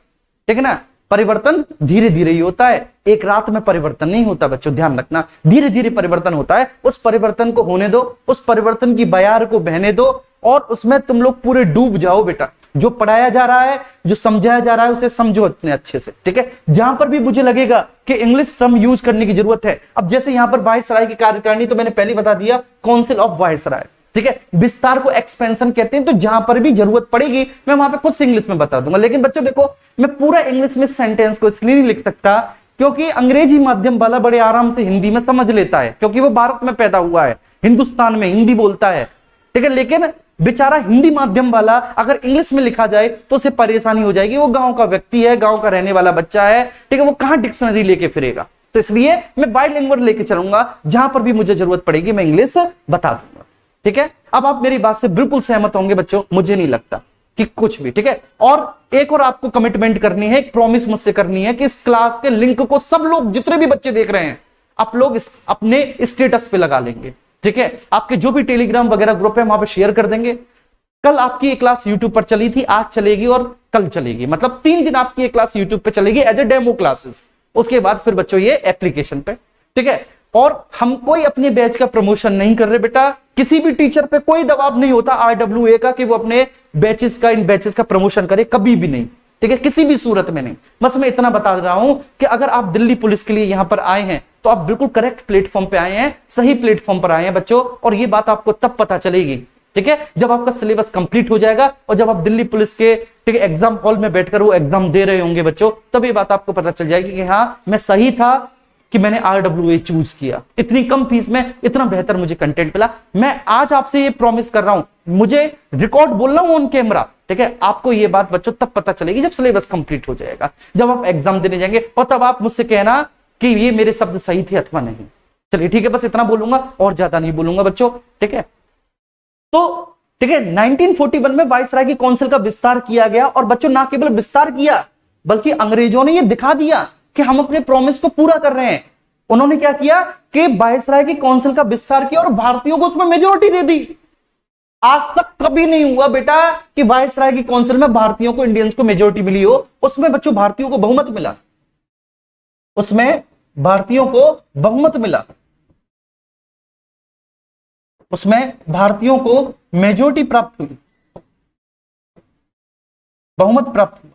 ठीक है ना। परिवर्तन धीरे धीरे ही होता है, एक रात में परिवर्तन नहीं होता बच्चों, ध्यान रखना, धीरे धीरे परिवर्तन होता है। उस परिवर्तन को होने दो, उस परिवर्तन की बयार को बहने दो और उसमें तुम लोग पूरे डूब जाओ बेटा। जो पढ़ाया जा रहा है, जो समझाया जा रहा है, उसे समझो इतने अच्छे से, ठीक है। जहां पर भी मुझे लगेगा कि इंग्लिश टर्म यूज करने की जरूरत है, अब जैसे यहां पर वायसराय की कार्यकारिणी, तो मैंने पहले बता दिया काउंसिल ऑफ वायसराय, ठीक है। विस्तार को एक्सपेंशन कहते हैं। तो जहां पर भी जरूरत पड़ेगी मैं वहां पे कुछ इंग्लिश में बता दूंगा। लेकिन बच्चों देखो, मैं पूरा इंग्लिश में सेंटेंस को इसलिए नहीं लिख सकता क्योंकि अंग्रेजी माध्यम वाला बड़े आराम से हिंदी में समझ लेता है, क्योंकि वो भारत में पैदा हुआ है, हिंदुस्तान में हिंदी बोलता है, ठीक है। लेकिन बेचारा हिंदी माध्यम वाला अगर इंग्लिश में लिखा जाए तो उसे परेशानी हो जाएगी। वो गांव का व्यक्ति है, गांव का रहने वाला बच्चा है, ठीक है, वो कहां डिक्शनरी लेके फिरेगा। तो इसलिए मैं बाइलिंगुअल लेके चलूंगा, जहां पर भी मुझे जरूरत पड़ेगी मैं इंग्लिश बता दूंगा, ठीक है। अब आप मेरी बात से बिल्कुल सहमत होंगे बच्चों, मुझे नहीं लगता कि कुछ भी, ठीक है। और एक और आपको कमिटमेंट करनी है, एक प्रॉमिस मुझसे करनी है कि इस क्लास के लिंक को सब लोग, जितने भी बच्चे देख रहे हैं, आप लोग अपने स्टेटस पे लगा लेंगे, ठीक है। आपके जो भी टेलीग्राम वगैरह ग्रुप है वहां पे शेयर कर देंगे। कल आपकी ये क्लास यूट्यूब पर चली थी, आज चलेगी और कल चलेगी, मतलब 3 दिन आपकी ये क्लास यूट्यूब पे चलेगी एज ए डेमो क्लासेस। उसके बाद फिर बच्चों ये एप्लीकेशन पे, ठीक है। और हम कोई अपने बैच का प्रमोशन नहीं कर रहे बेटा, किसी भी टीचर पे कोई दबाव नहीं होता IWA का कि वो अपने बैचेस का, इन बैचेस का प्रमोशन करे, कभी भी नहीं, ठीक है, किसी भी सूरत में नहीं। बस मैं इतना बता रहा हूं कि अगर आप दिल्ली पुलिस के लिए यहां पर आए हैं तो आप बिल्कुल करेक्ट प्लेटफॉर्म पे आए हैं, सही प्लेटफॉर्म पर आए हैं बच्चों। और ये बात आपको तब पता चलेगी, ठीक है, जब आपका सिलेबस कंप्लीट हो जाएगा और जब आप दिल्ली पुलिस के, ठीक है, एग्जाम हॉल में बैठकर वो एग्जाम दे रहे होंगे बच्चों, तब ये बात आपको पता चल जाएगी कि हाँ मैं सही था कि मैंने RWA चूज किया, इतनी कम फीस में इतना बेहतर मुझे कंटेंट मिला। मैं आज आपसे ये प्रॉमिस कर रहा हूं, मुझे रिकॉर्ड बोल रहा हूं ऑन कैमरा, ठीक है, आपको ये बात बच्चों तब पता चलेगी जब सिलेबस कंप्लीट हो जाएगा, जब आप एग्जाम देने जाएंगे, और तब आप मुझसे कहना कि ये मेरे शब्द सही थे अथवा नहीं। चलिए ठीक है, बस इतना बोलूंगा और ज्यादा नहीं बोलूंगा बच्चों, ठीक है। तो ठीक है, 1941 में वायसराय की काउंसिल का विस्तार किया गया, और बच्चों ना केवल विस्तार किया बल्कि अंग्रेजों ने यह दिखा दिया कि हम अपने प्रॉमिस को पूरा कर रहे हैं। उन्होंने क्या किया कि वायसराय की काउंसिल का विस्तार किया और भारतीयों को उसमें मेजोरिटी दे दी। आज तक कभी नहीं हुआ बेटा कि वायसराय की काउंसिल में भारतीयों को, इंडियंस को मेजोरिटी मिली हो। उसमें बच्चों भारतीयों को बहुमत मिला, उसमें भारतीयों को बहुमत मिला, उसमें भारतीयों को मेजोरिटी प्राप्त हुई, बहुमत प्राप्त हुआ,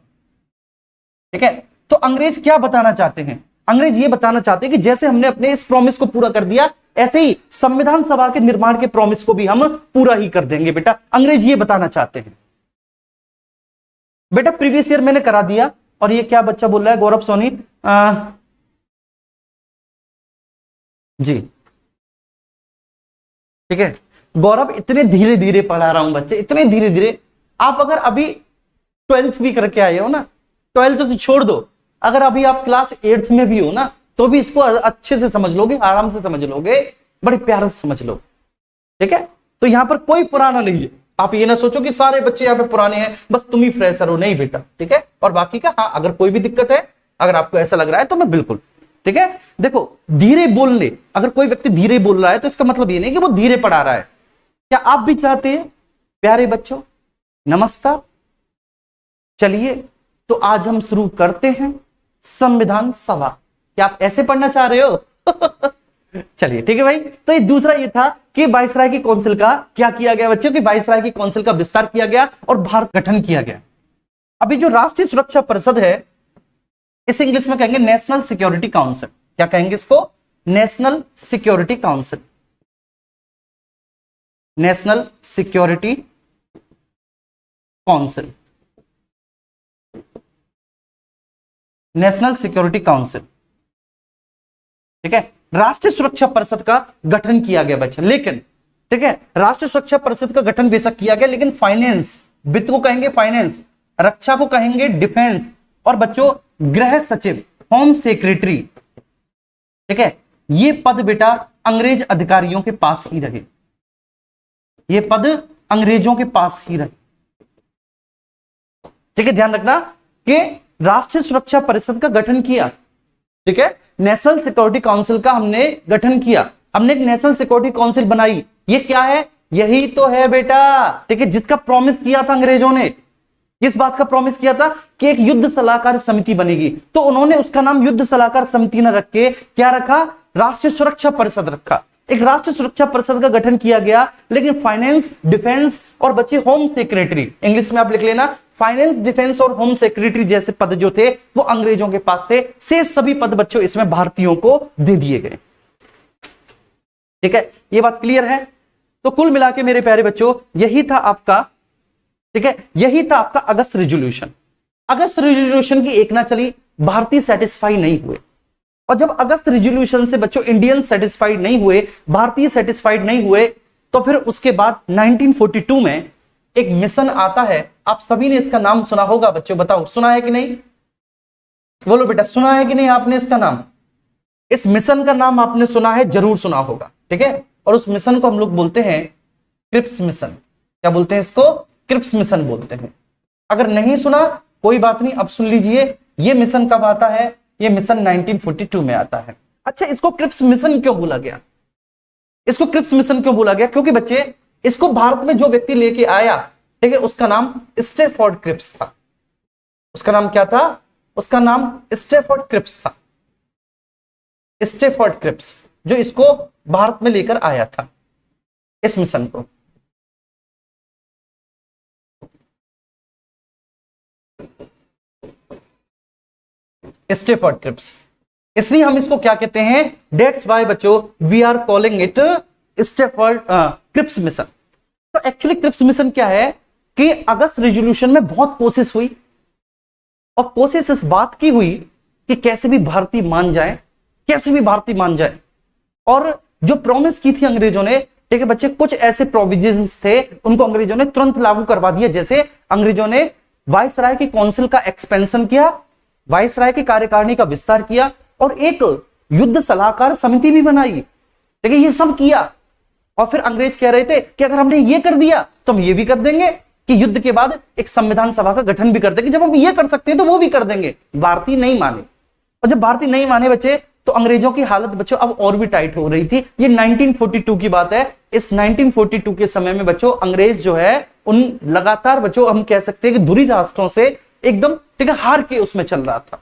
ठीक है। तो अंग्रेज क्या बताना चाहते हैं? अंग्रेज ये बताना चाहते हैं कि जैसे हमने अपने इस प्रॉमिस को पूरा कर दिया, ऐसे ही संविधान सभा के निर्माण के प्रॉमिस को भी हम पूरा ही कर देंगे बेटा, अंग्रेज ये बताना चाहते हैं। बेटा प्रीवियस ईयर मैंने करा दिया, और ये क्या बच्चा बोल रहा है, गौरव सोनी जी, ठीक है। गौरव इतने धीरे धीरे पढ़ा रहा हूं बच्चे, इतने धीरे धीरे। आप अगर अभी 12th भी करके आए हो ना, 12th तो छोड़ दो, अगर अभी आप क्लास 8th में भी हो ना, तो भी इसको अच्छे से समझ लोगे, आराम से समझ लोगे, बड़े प्यार से समझ लो, ठीक है। तो यहां पर कोई पुराना नहीं है, आप ये ना सोचो कि सारे बच्चे यहां पे पुराने हैं, बस तुम ही फ्रेशर हो, नहीं बेटा, ठीक है। और बाकी का हाँ, अगर कोई भी दिक्कत है, अगर आपको ऐसा लग रहा है तो मैं बिल्कुल, ठीक है। देखो धीरे बोलने, अगर कोई व्यक्ति धीरे बोल रहा है तो इसका मतलब ये नहीं कि वो धीरे पढ़ा रहा है। क्या आप भी चाहते हैं प्यारे बच्चों? नमस्कार, चलिए तो आज हम शुरू करते हैं संविधान सभा। क्या आप ऐसे पढ़ना चाह रहे हो? चलिए ठीक है भाई। तो ये दूसरा ये था कि वायसराय की काउंसिल का क्या किया गया बच्चों, कि वायसराय की काउंसिल का विस्तार किया गया और भारत गठन किया गया। अभी जो राष्ट्रीय सुरक्षा परिषद है, इस इंग्लिश में कहेंगे नेशनल सिक्योरिटी काउंसिल। क्या कहेंगे इसको? National security council, national security council, national security council, ठीक है। राष्ट्रीय सुरक्षा परिषद का गठन किया गया बच्चा, लेकिन ठीक है, राष्ट्रीय सुरक्षा परिषद का गठन बेशक किया गया, लेकिन फाइनेंस, वित्त को कहेंगे फाइनेंस, रक्षा को कहेंगे डिफेंस, और बच्चों गृह सचिव, होम सेक्रेटरी, ठीक है, ये पद बेटा अंग्रेज अधिकारियों के पास ही रहे, ये पद अंग्रेजों के पास ही रहे, ठीक है। ध्यान रखना कि राष्ट्रीय सुरक्षा परिषद का गठन किया, ठीक है, नेशनल सिक्योरिटी काउंसिल का हमने गठन किया, हमने एक नेशनल सिक्योरिटी काउंसिल बनाई। ये क्या है? यही तो है बेटा, ठीक है, जिसका प्रॉमिस किया था अंग्रेजों ने। किस बात का प्रॉमिस किया था? कि एक युद्ध सलाहकार समिति बनेगी, तो उन्होंने उसका नाम युद्ध सलाहकार समिति न रख के क्या रखा? राष्ट्रीय सुरक्षा परिषद रखा। एक राष्ट्रीय सुरक्षा परिषद का गठन किया गया, लेकिन फाइनेंस, डिफेंस और बच्चे होम सेक्रेटरी, इंग्लिश में आप लिख लेना, फाइनेंस, डिफेंस और होम सेक्रेटरी जैसे पद जो थे वो अंग्रेजों के पास थे। से सभी पद बच्चों इसमें भारतीयों को दे दिए गए, ठीक है, ये बात क्लियर है। तो कुल मिला के मेरे प्यारे बच्चों यही था आपका, ठीक है, यही था आपका अगस्त रेजोल्यूशन। अगस्त रेजोल्यूशन की एक ना चली, भारतीय सेटिस्फाई नहीं हुए, और जब अगस्त रेजोल्यूशन से बच्चों इंडियन सेटिस्फाइड नहीं हुए, भारतीय सेटिस्फाइड नहीं हुए, तो फिर उसके बाद 1942 में एक मिशन आता है। आप सभी ने इसका नाम सुना होगा बच्चों, बताओ सुना है कि नहीं? बोलो बेटा, सुना है कि नहीं आपने इसका नाम? इस मिशन का नाम आपने सुना है, जरूर सुना होगा, ठीक है। और उस मिशन को हम लोग बोलते हैं क्रिप्स मिशन। क्या बोलते हैं इसको? क्रिप्स मिशन बोलते हैं। अगर नहीं सुना कोई बात नहीं, अब सुन लीजिए। ये मिशन कब आता है? ये मिशन 1942 में आता है। अच्छा, इसको क्रिप्स मिशन क्यों बोला गया? इसको क्रिप्स मिशन क्यों बोला गया? क्योंकि बच्चे इसको भारत में जो व्यक्ति लेके आया ठीक है, उसका नाम स्टेफोर्ड क्रिप्स था। उसका नाम क्या था? उसका नाम स्टेफोर्ड क्रिप्स था। स्टेफोर्ड क्रिप्स, जो इसको भारत में लेकर आया था, इस मिशन को। स्टेफोर्ड क्रिप्स, इसलिए हम इसको क्या कहते हैं? डेट्स वाई बच्चों we are calling it Stafford Cripps mission. तो एक्चुअली क्रिप्स मिशन क्या है कि अगस्त रेजोल्यूशन में बहुत कोशिश हुई, और कोशिश इस बात की हुई कि कैसे भी भारतीय मान जाए, कैसे भी भारतीय मान जाए। और जो प्रॉमिस की थी अंग्रेजों ने, ठीक है बच्चे, कुछ ऐसे प्रोविजंस थे उनको अंग्रेजों ने तुरंत लागू करवा दिया। जैसे अंग्रेजों ने वायसराय की काउंसिल का एक्सपेंशन किया, वायसराय की कार्यकारिणी का विस्तार किया, और एक युद्ध सलाहकार समिति भी बनाई। ठीक है, ये सब किया। और फिर अंग्रेज कह रहे थे कि अगर हमने ये कर दिया तो हम ये भी कर देंगे कि युद्ध के बाद एक संविधान सभा का गठन भी कर देंगे। जब हम ये कर सकते हैं तो वो भी कर देंगे। भारतीय नहीं माने, और जब भारतीय नहीं माने बच्चे, तो अंग्रेजों की हालत बच्चों अब और भी टाइट हो रही थी। ये 1942 की बात है। इस 1942 के समय में बच्चों अंग्रेज जो है उन लगातार बच्चों हम कह सकते हैं कि धुरी राष्ट्रों से एकदम, ठीक है, हार के उसमें चल रहा था।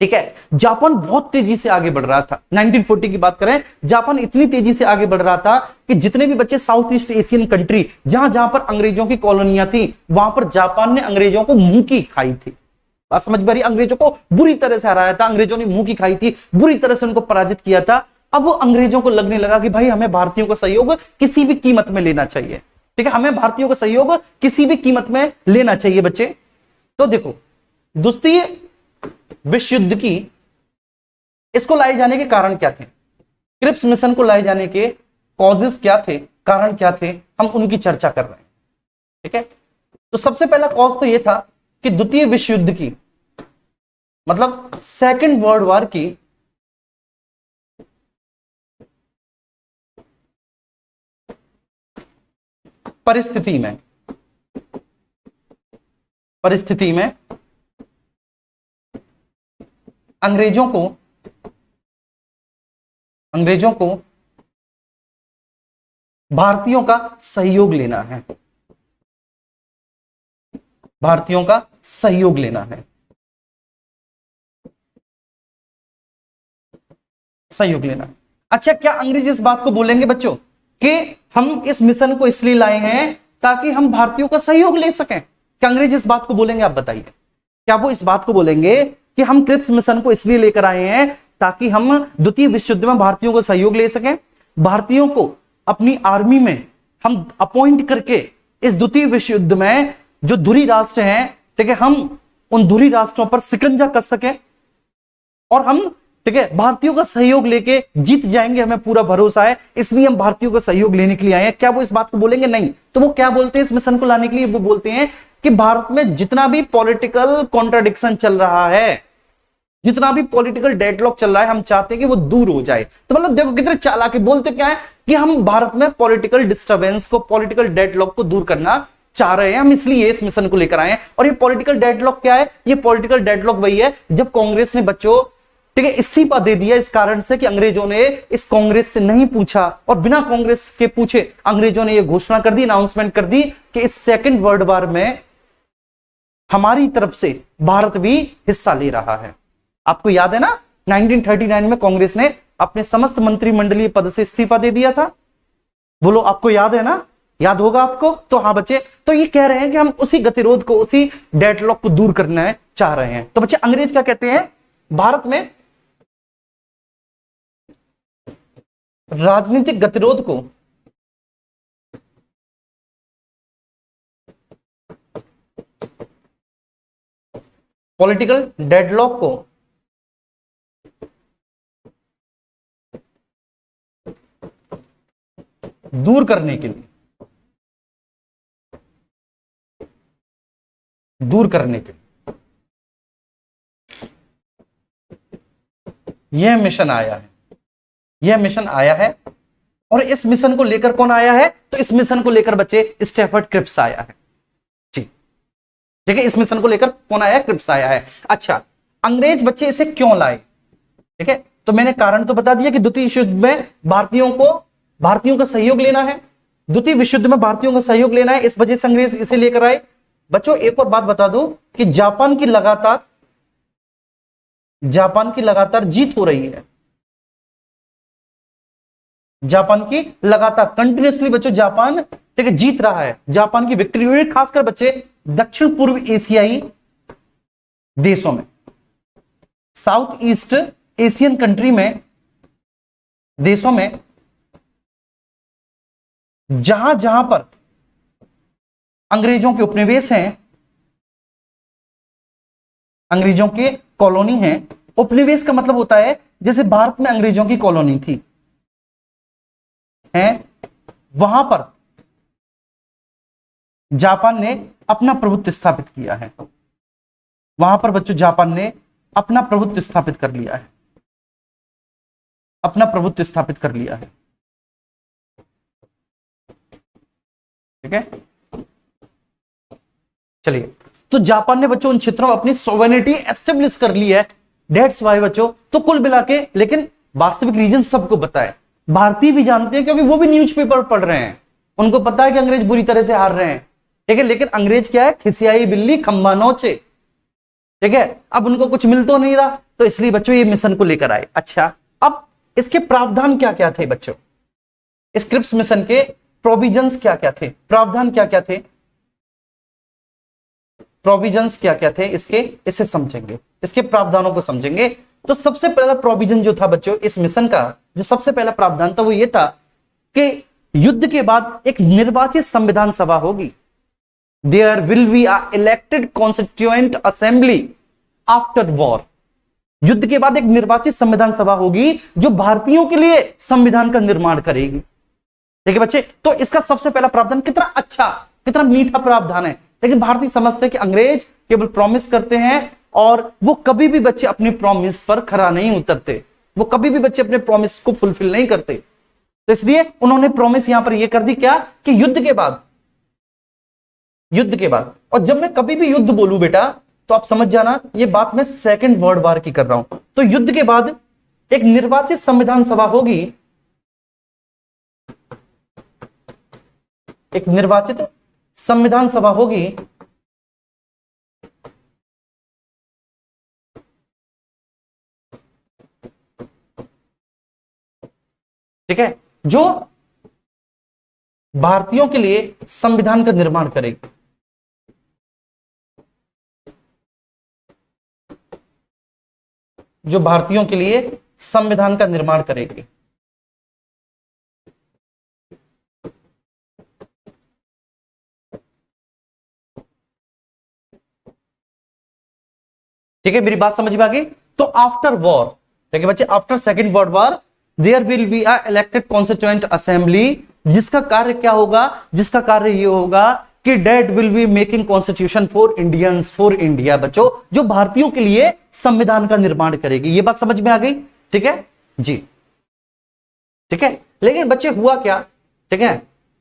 ठीक है, जापान बहुत तेजी से आगे बढ़ रहा था। 1940 की बात करें, जापान इतनी तेजी से आगे बढ़ रहा था कि जितने भी बच्चे साउथ ईस्ट एशियन कंट्री, जहां जहां पर अंग्रेजों की कॉलोनियां थी, वहां पर जापान ने अंग्रेजों को मुंह की खाई थी। बात समझ में, अंग्रेजों को बुरी तरह से हराया था, अंग्रेजों ने मुंह की खाई थी, बुरी तरह से उनको पराजित किया था। अब वो अंग्रेजों को लगने लगा कि भाई हमें भारतीयों का सहयोग किसी भी कीमत में लेना चाहिए। ठीक है, हमें भारतीयों का सहयोग किसी भी कीमत में लेना चाहिए बच्चे। तो देखो, द्वितीय विश्व युद्ध की इसको लाए जाने के कारण क्या थे? क्रिप्स मिशन को लाए जाने के कॉजेस क्या थे, कारण क्या थे, हम उनकी चर्चा कर रहे हैं। ठीक है, तो सबसे पहला कॉज तो यह था कि द्वितीय विश्व युद्ध की, मतलब सेकेंड वर्ल्ड वॉर की परिस्थिति में अंग्रेजों को भारतीयों का सहयोग लेना है। भारतीयों का सहयोग लेना है, सहयोग लेना। अच्छा, क्या अंग्रेज इस बात को बोलेंगे बच्चों कि हम इस मिशन को इसलिए लाए हैं ताकि हम भारतीयों का सहयोग ले सकें? क्या अंग्रेज इस बात को बोलेंगे? आप बताइए, क्या वो इस बात को बोलेंगे कि हम क्रिप्स मिशन को इसलिए लेकर आए हैं ताकि हम द्वितीय विश्व युद्ध में भारतीयों को सहयोग ले सकें, भारतीयों को अपनी आर्मी में हम अपॉइंट करके इस द्वितीय विश्व युद्ध में जो धुरी राष्ट्र हैं, ठीक है, हम उन धुरी राष्ट्रों पर शिकंजा कस सकें और हम, ठीक है, भारतीयों का सहयोग लेके जीत जाएंगे, हमें पूरा भरोसा है, इसलिए हम भारतीयों का सहयोग लेने के लिए आए हैं। क्या वो इस बात को बोलेंगे? नहीं। तो वो क्या बोलते हैं इस मिशन को लाने के लिए? वो बोलते हैं कि भारत में जितना भी पॉलिटिकल कॉन्ट्राडिक्शन चल रहा है, जितना भी पॉलिटिकल डेडलॉक चल रहा है, हम चाहते हैं कि वो दूर हो जाए। तो मतलब देखो कितने चालाक है, बोलते क्या है कि हम भारत में पॉलिटिकल डिस्टर्बेंस को, पॉलिटिकल डेडलॉक को दूर करना चाह रहे हैं, हम इसलिए इस मिशन को लेकर आए हैं। और ये पॉलिटिकल डेडलॉक क्या है? ये पॉलिटिकल डेडलॉक वही है जब कांग्रेस ने बच्चों, ठीक है, इस्तीफा दे दिया इस कारण से कि अंग्रेजों ने इस कांग्रेस से नहीं पूछा और बिना कांग्रेस के पूछे अंग्रेजों ने यह घोषणा कर दी, अनाउंसमेंट कर दी कि इस सेकेंड वर्ल्ड वॉर में हमारी तरफ से भारत भी हिस्सा ले रहा है। आपको याद है ना, 1939 में कांग्रेस ने अपने समस्त मंत्रिमंडलीय पद से इस्तीफा दे दिया था। बोलो, आपको याद है ना? याद होगा आपको। तो हाँ बच्चे, तो ये कह रहे हैं कि हम उसी गतिरोध को, उसी डेडलॉक को दूर करना चाह रहे हैं। तो बच्चे अंग्रेज क्या कहते हैं? भारत में राजनीतिक गतिरोध को पॉलिटिकल डेडलॉक को दूर करने के लिए, यह मिशन आया है, यह मिशन आया है। और इस मिशन को लेकर कौन आया है? तो इस मिशन को लेकर बच्चे स्टेफोर्ड क्रिप्स आया है। जी ठीक है, इस मिशन को लेकर कौन आया है? क्रिप्स आया है। अच्छा, अंग्रेज बच्चे इसे क्यों लाए? ठीक है, तो मैंने कारण तो बता दिया कि द्वितीय विश्व युद्ध में भारतीयों का सहयोग लेना है, द्वितीय विश्व युद्ध में भारतीयों का सहयोग लेना है, इस वजह से अंग्रेज इसे लेकर आए। बच्चों एक और बात बता दूं कि जापान की लगातार जीत हो रही है। जापान की लगातार कंटिन्यूसली बच्चों जापान ठीक है जीत रहा है, जापान की विक्ट्री हुई, खासकर बच्चे दक्षिण पूर्व एशियाई देशों में, साउथ ईस्ट एशियन कंट्री में, देशों में जहां जहां पर अंग्रेजों के उपनिवेश हैं, अंग्रेजों के कॉलोनी हैं। उपनिवेश का मतलब होता है जैसे भारत में अंग्रेजों की कॉलोनी थी, हैं वहां पर जापान ने अपना प्रभुत्व स्थापित किया है, वहां पर बच्चों जापान ने अपना प्रभुत्व स्थापित कर लिया है, अपना प्रभुत्व स्थापित कर लिया है। ठीक है, चलिए, तो जापान ने बच्चों उन क्षेत्रों में अपनी सॉवरेनिटी एस्टेब्लिश कर ली है। डेट्स वाई बच्चों, तो कुल मिला के, लेकिन वास्तविक रीजन सबको पता है, भारतीय भी जानते हैं क्योंकि वो भी न्यूज़पेपर पढ़ रहे हैं, उनको पता है कि अंग्रेज बुरी तरह से हार रहे हैं। ठीक है, लेकिन अंग्रेज क्या है, खिसियाई बिल्ली खंबा नोचे। ठीक है, अब उनको कुछ मिल तो नहीं रहा, तो इसलिए बच्चों ये मिशन को लेकर आए। अच्छा, अब इसके प्रावधान क्या क्या थे बच्चों, इस क्रिप्स मिशन के प्रोविजंस क्या क्या थे, प्रावधान क्या क्या थे, प्रोविजंस क्या क्या थे इसके, इसे समझेंगे, इसके प्रावधानों को समझेंगे। तो सबसे पहला प्रोविजन जो था बच्चों इस मिशन का, जो सबसे पहला प्रावधान था वो ये था कि युद्ध के बाद एक निर्वाचित संविधान सभा होगी। There will be a elected constituent assembly after war. युद्ध के बाद एक निर्वाचित संविधान सभा होगी जो भारतीयों के लिए संविधान का निर्माण करेगी। ठीक है बच्चे, तो इसका सबसे पहला प्रावधान कितना अच्छा, कितना मीठा प्रावधान है। लेकिन भारतीय समझते हैं कि अंग्रेज केवल प्रॉमिस करते हैं और वो कभी भी बच्चे अपनी प्रॉमिस पर खरा नहीं उतरते, वो कभी भी बच्चे अपने प्रॉमिस को फुलफिल नहीं करते। तो इसलिए उन्होंने प्रॉमिस यहां पर ये कर दी क्या कि युद्ध के बाद, और जब मैं कभी भी युद्ध बोलूं बेटा तो आप समझ जाना ये बात मैं सेकंड वर्ल्ड वॉर की कर रहा हूं। तो युद्ध के बाद एक निर्वाचित संविधान सभा होगी, एक निर्वाचित संविधान सभा होगी ठीक है, जो भारतीयों के लिए संविधान का निर्माण करेगी। जो भारतीयों के लिए संविधान का निर्माण करेगी। ठीक है, मेरी बात समझ में आ गई। तो आफ्टर वॉर, ठीक है बच्चे, after second world war there will be a elected constituent assembly, जिसका कार्य क्या होगा, जिसका कार्य ये होगा कि that will be making constitution for Indians, for India बच्चों, जो भारतीयों के लिए संविधान का निर्माण करेगी। ये बात समझ में आ गई। ठीक है जी, ठीक है, लेकिन बच्चे हुआ क्या, ठीक है,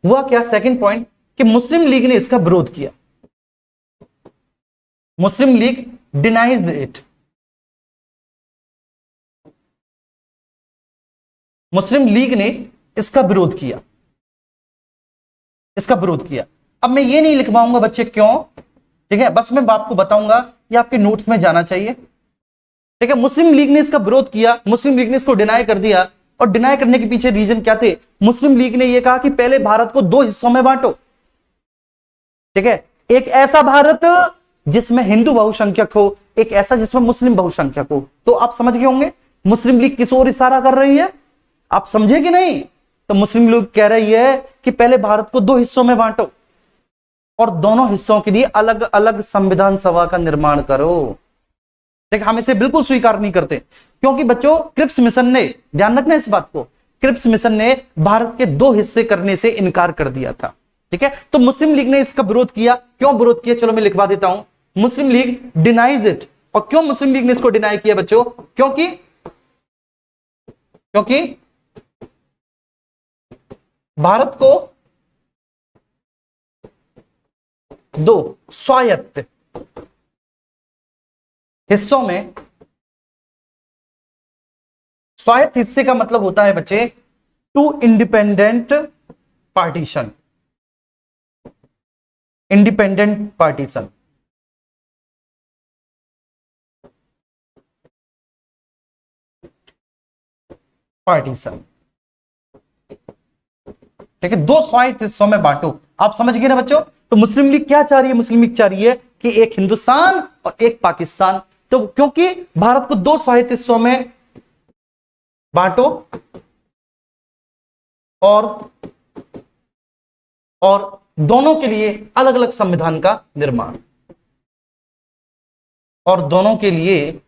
हुआ क्या सेकंड पॉइंट कि मुस्लिम लीग ने इसका विरोध किया। मुस्लिम लीग डिनाइज इट, मुस्लिम लीग ने इसका विरोध किया, इसका विरोध किया। अब मैं ये नहीं लिखवाऊंगा बच्चे क्यों, ठीक है, बस मैं आपको बताऊंगा, ये आपके नोट्स में जाना चाहिए। ठीक है, मुस्लिम लीग ने इसका विरोध किया, मुस्लिम लीग ने इसको डिनाई कर दिया। और डिनाई करने के पीछे रीजन क्या थे, मुस्लिम लीग ने यह कहा कि पहले भारत को दो हिस्सों में बांटो। ठीक है, एक ऐसा भारत जिसमें हिंदू बहुसंख्यक हो, एक ऐसा जिसमें मुस्लिम बहुसंख्यक हो। तो आप समझ गए होंगे मुस्लिम लीग किस ओर इशारा कर रही है, आप समझे कि नहीं। तो मुस्लिम लीग कह रही है कि पहले भारत को दो हिस्सों में बांटो और दोनों हिस्सों के लिए अलग अलग संविधान सभा का निर्माण करो। ठीक, हम इसे बिल्कुल स्वीकार नहीं करते, क्योंकि बच्चों क्रिप्स मिशन ने, ध्यान रखना इस बात को, क्रिप्स मिशन ने भारत के दो हिस्से करने से इनकार कर दिया था। ठीक है, तो मुस्लिम लीग ने इसका विरोध किया। क्यों विरोध किया, चलो मैं लिखवा देता हूं। मुस्लिम लीग डिनाइज इट। और क्यों मुस्लिम लीग ने इसको डिनाई किया बच्चों, क्योंकि भारत को दो स्वायत्त हिस्सों में, स्वायत्त हिस्से का मतलब होता है बच्चे to independent partition. Independent partition. Partition, ठीक है, दो स्वायत्त हिस्सों में बांटो। आप समझ गए ना बच्चों? तो मुस्लिम लीग क्या चाह रही है? मुस्लिम लीग चाह रही है कि एक हिंदुस्तान और एक पाकिस्तान। तो क्योंकि भारत को दो स्वायत्त हिस्सों में बांटो और दोनों के लिए अलग अलग संविधान का निर्माण, और दोनों के लिए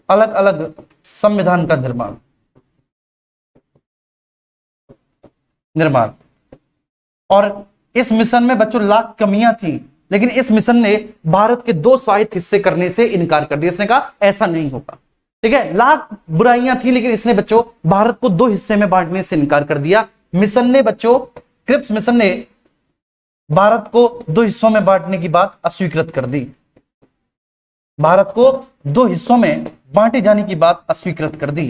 अलग अलग संविधान का निर्माण। और इस मिशन में बच्चों लाख कमियां थी, लेकिन इस मिशन ने भारत के दो स्वायत्त हिस्से करने से इनकार कर दिया। इसने कहा ऐसा नहीं होगा, ठीक है, लाख बुराइयां थी, लेकिन इसने बच्चों भारत को दो हिस्से में बांटने से इनकार कर दिया। मिशन ने बच्चों, क्रिप्स मिशन ने भारत को दो हिस्सों में बांटने की बात अस्वीकृत कर दी। भारत को दो हिस्सों में बांटे जाने की बात अस्वीकृत कर दी।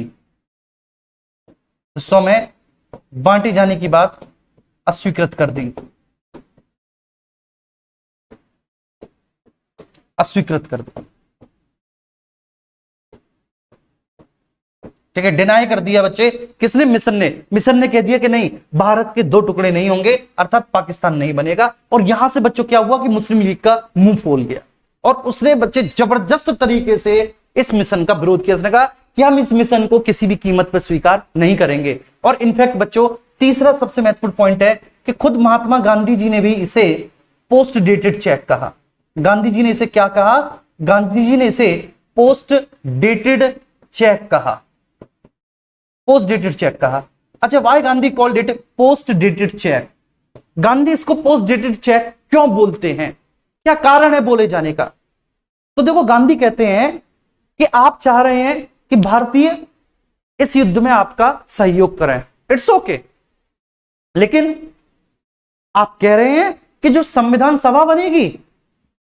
हिस्सों में बांटे जाने की बात अस्वीकृत कर दी, अस्वीकृत कर दी, ठीक है, डिनाई कर दिया बच्चे। किसने? मिशन ने। मिशन ने कह दिया कि नहीं, भारत के दो टुकड़े नहीं होंगे, अर्थात पाकिस्तान नहीं बनेगा। और यहां से बच्चों क्या हुआ कि मुस्लिम लीग का मुंह फूल गया और उसने बच्चे जबरदस्त तरीके से इस मिशन का विरोध किया। उसने कहा कि हम इस मिशन को किसी भी कीमत पर स्वीकार नहीं करेंगे। और इनफैक्ट बच्चों तीसरा सबसे महत्वपूर्ण पॉइंट है कि खुद महात्मा गांधी जी ने भी इसे पोस्ट डेटेड चेक कहा। गांधी जी ने इसे क्या कहा? गांधी जी ने इसे पोस्ट डेटेड चेक कहा। पोस्ट डेटेड चेक कहा। अच्छा, why Gandhi called it post dated cheque? Gandhi इसको पोस्ट डेटेड चेक क्यों बोलते हैं? क्या कारण है बोले जाने का? तो देखो, गांधी कहते हैं कि आप चाह रहे हैं कि भारतीय इस युद्ध में आपका सहयोग करें, इट्स ओके, लेकिन आप कह रहे हैं कि जो संविधान सभा बनेगी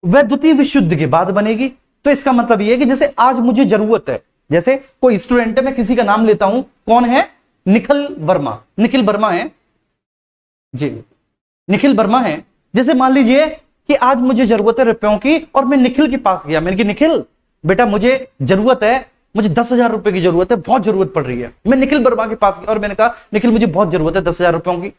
वह द्वितीय विश्व युद्ध के बाद बनेगी। तो इसका मतलब यह है कि जैसे आज मुझे जरूरत है, जैसे कोई स्टूडेंट है, मैं किसी का नाम लेता हूं, कौन है? निखिल वर्मा। निखिल वर्मा है जी, निखिल वर्मा है। जैसे मान लीजिए कि आज मुझे जरूरत है रुपयों की और मैं निखिल के पास गया, मैंने कहा निखिल बेटा मुझे जरूरत है, मुझे 10,000 रुपए की जरूरत है, बहुत जरूरत पड़ रही है। मैं निखिल वर्मा के पास गया और मैंने कहा निखिल मुझे बहुत जरूरत है 10,000 रुपयों की।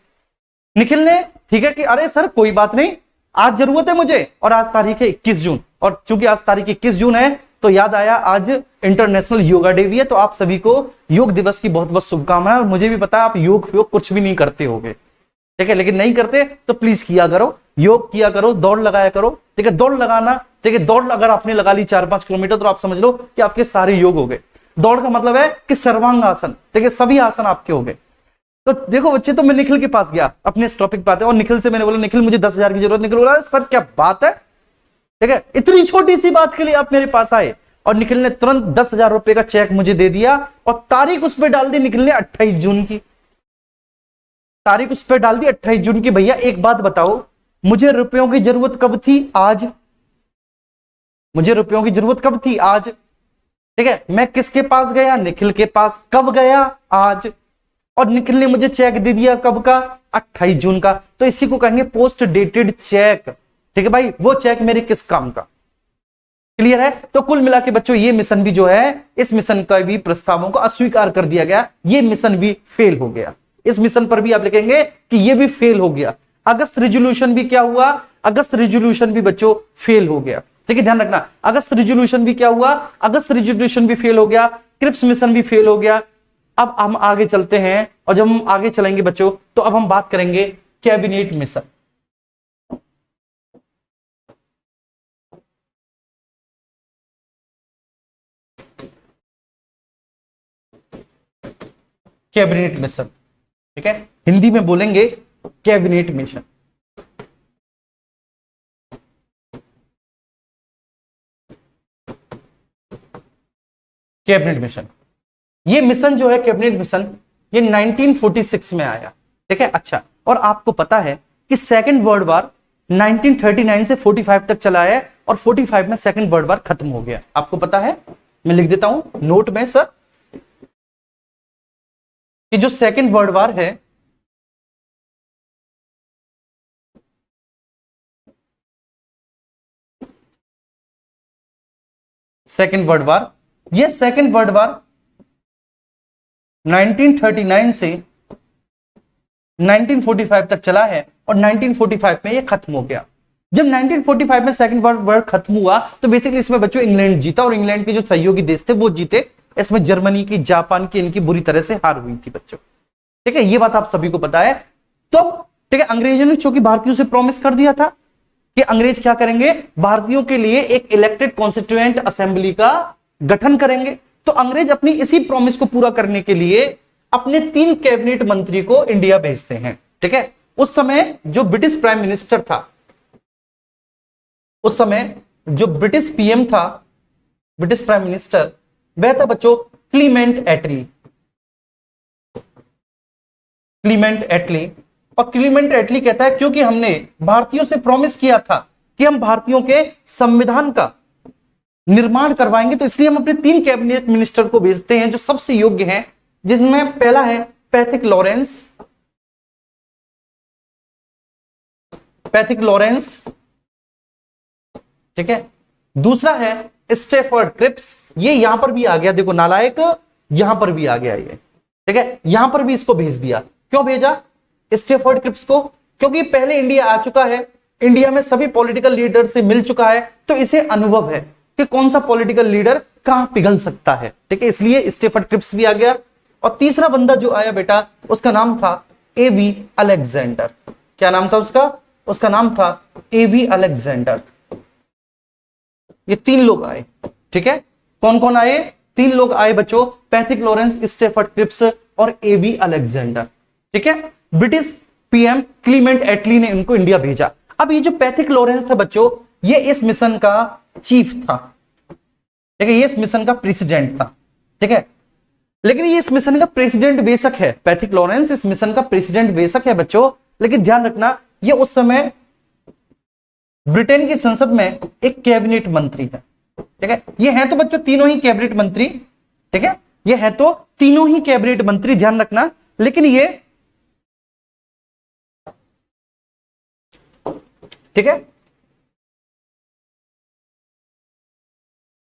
निखिल ने ठीक है कि अरे सर कोई बात नहीं, आज जरूरत है मुझे, और आज तारीख है 21 जून, और चूंकि आज तारीख 21 जून है तो याद आया आज इंटरनेशनल योगा डे भी है, तो आप सभी को योग दिवस की बहुत बहुत शुभकामनाएं। और मुझे भी पता है आप योग कुछ भी नहीं करते होगे, ठीक है, लेकिन नहीं करते तो प्लीज किया करो, योग किया करो, दौड़ लगाया करो, ठीक है। दौड़ लगाना, ठीक है, दौड़ अगर आपने लगा ली 4-5 किलोमीटर तो आप समझ लो कि आपके सारे योग हो गए। दौड़ का मतलब है कि सर्वांग आसन, ठीक है, सभी आसन आपके हो गए। तो देखो बच्चे, तो मैं निखिल के पास गया अपने इस टॉपिक पे आते हैं, और निखिल से मैंने बोला निखिल मुझे 10,000 की जरूरत। निखिल बोला सर क्या बात है, ठीक है, इतनी छोटी सी बात के लिए आप मेरे पास आए। और निखिल ने तुरंत 10,000 रुपए का चेक मुझे दे दिया और तारीख उस पर डाल दी निखिल ने 28 जून की। तारीख उस पर डाल दी 28 जून की। भैया एक बात बताओ, मुझे रुपयों की जरूरत कब थी? आज। मुझे रुपयों की जरूरत कब थी? आज, ठीक है। मैं किसके पास गया? निखिल के पास। कब गया? आज। और निखिल ने मुझे चेक दे दिया कब का? 28 जून का। तो इसी को कहेंगे पोस्ट डेटेड चेक, ठीक है भाई। वो चेक मेरे किस काम का? क्लियर है? तो कुल मिला के बच्चों ये मिशन भी जो है, इस मिशन का भी प्रस्तावों को अस्वीकार कर दिया गया, ये मिशन भी फेल हो गया। इस मिशन पर भी आप लिखेंगे कि ये भी फेल हो गया। अगस्त रेजोल्यूशन भी क्या हुआ? अगस्त रेजोल्यूशन भी बच्चों फेल हो गया, ठीक है, ध्यान रखना। अगस्त रेजोल्यूशन भी क्या हुआ? अगस्त रेजोल्यूशन भी फेल हो गया। क्रिप्स मिशन भी फेल हो गया। अब हम आगे चलते हैं, और जब हम आगे चलेंगे बच्चों तो अब हम बात करेंगे कैबिनेट मिशन। कैबिनेट मिशन, ठीक है, हिंदी में बोलेंगे कैबिनेट मिशन। कैबिनेट मिशन, ये मिशन जो है कैबिनेट मिशन, ये 1946 में आया, ठीक है। अच्छा, और आपको पता है कि सेकेंड वर्ल्ड वार 1939 से 45 तक चला है, और 45 में सेकेंड वर्ल्ड वार खत्म हो गया। आपको पता है? मैं लिख देता हूं नोट में सर, कि जो सेकेंड वर्ल्ड वार है, सेकेंड वर्ल्ड वार, ये सेकेंड वर्ल्ड वार 1939 से 1945 तक चला है और 1945 में ये खत्म हो गया। जब 1945 में सेकंड वर्ल्ड वॉर खत्म हुआ तो बेसिकली इसमें बच्चों इंग्लैंड जीता और इंग्लैंड के जो सहयोगी देश थे वो जीते। इसमें जर्मनी की, जापान की, इनकी बुरी तरह से हार हुई थी बच्चों। ठीक है, ये बात आप सभी को पता है। तो ठीक है, अंग्रेजों ने चूंकि भारतीयों से प्रॉमिस कर दिया था कि अंग्रेज क्या करेंगे, भारतीयों के लिए एक इलेक्टेड कॉन्स्टिट्यूएंट असेंबली का गठन करेंगे। तो अंग्रेज अपनी इसी प्रॉमिस को पूरा करने के लिए अपने 3 कैबिनेट मंत्री को इंडिया भेजते हैं। ठीक है, उस समय जो ब्रिटिश प्राइम मिनिस्टर था, उस समय जो ब्रिटिश पीएम था, ब्रिटिश प्राइम मिनिस्टर, वह था बच्चों क्लीमेंट एटली। क्लीमेंट एटली, और क्लीमेंट एटली कहता है क्योंकि हमने भारतीयों से प्रॉमिस किया था कि हम भारतीयों के संविधान का निर्माण करवाएंगे, तो इसलिए हम अपने 3 कैबिनेट मिनिस्टर को भेजते हैं जो सबसे योग्य हैं, जिसमें पहला है पैथिक लॉरेंस, पैथिक लॉरेंस। ठीक है, दूसरा है स्टेफर्ड क्रिप्स। ये यहां पर भी आ गया, देखो नालायक, यहां पर भी आ गया ये। ठीक है, यहां पर भी इसको भेज दिया। क्यों भेजा स्टेफर्ड क्रिप्स को? क्योंकि पहले इंडिया आ चुका है, इंडिया में सभी पॉलिटिकल लीडर से मिल चुका है, तो इसे अनुभव है कि कौन सा पॉलिटिकल लीडर कहां पिघल सकता है। ठीक है, इसलिए स्टेफर्ड क्रिप्स भी आ गया। और तीसरा बंदा जो आया बेटा, उसका नाम था एवी अलेक्जेंडर। क्या नाम था उसका? उसका नाम था एवी अलेक्जेंडर। ये 3 लोग आए। ठीक है, कौन कौन आए? 3 लोग आए बच्चों, पैथिक लॉरेंस, स्टेफर्ड क्रिप्स और एवी अलेक्जेंडर। ठीक है, ब्रिटिश पीएम क्लीमेंट एटली ने इनको इंडिया भेजा। अब ये जो पैथिक लॉरेंस था बच्चों, ये इस मिशन का चीफ था। ठीक है, ये इस मिशन का प्रेसिडेंट था। ठीक है, लेकिन ये इस मिशन का प्रेसिडेंट बेशक है, पैथिक लॉरेंस इस मिशन का प्रेसिडेंट बेशक है बच्चों, लेकिन ध्यान रखना ये उस समय ब्रिटेन की संसद में एक कैबिनेट मंत्री है। ठीक है, ये है तो बच्चों तीनों ही कैबिनेट मंत्री। ठीक है, ये है तो तीनों ही कैबिनेट मंत्री, ध्यान रखना। लेकिन ये, ठीक है,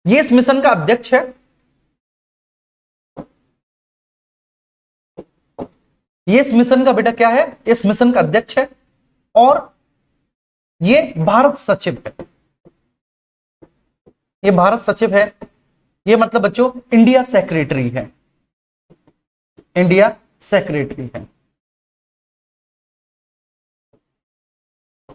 ये इस मिशन का अध्यक्ष है। ये इस मिशन का बेटा क्या है? इस मिशन का अध्यक्ष है और ये भारत सचिव है। ये भारत सचिव है, ये मतलब बच्चों इंडिया सेक्रेटरी है। इंडिया सेक्रेटरी है,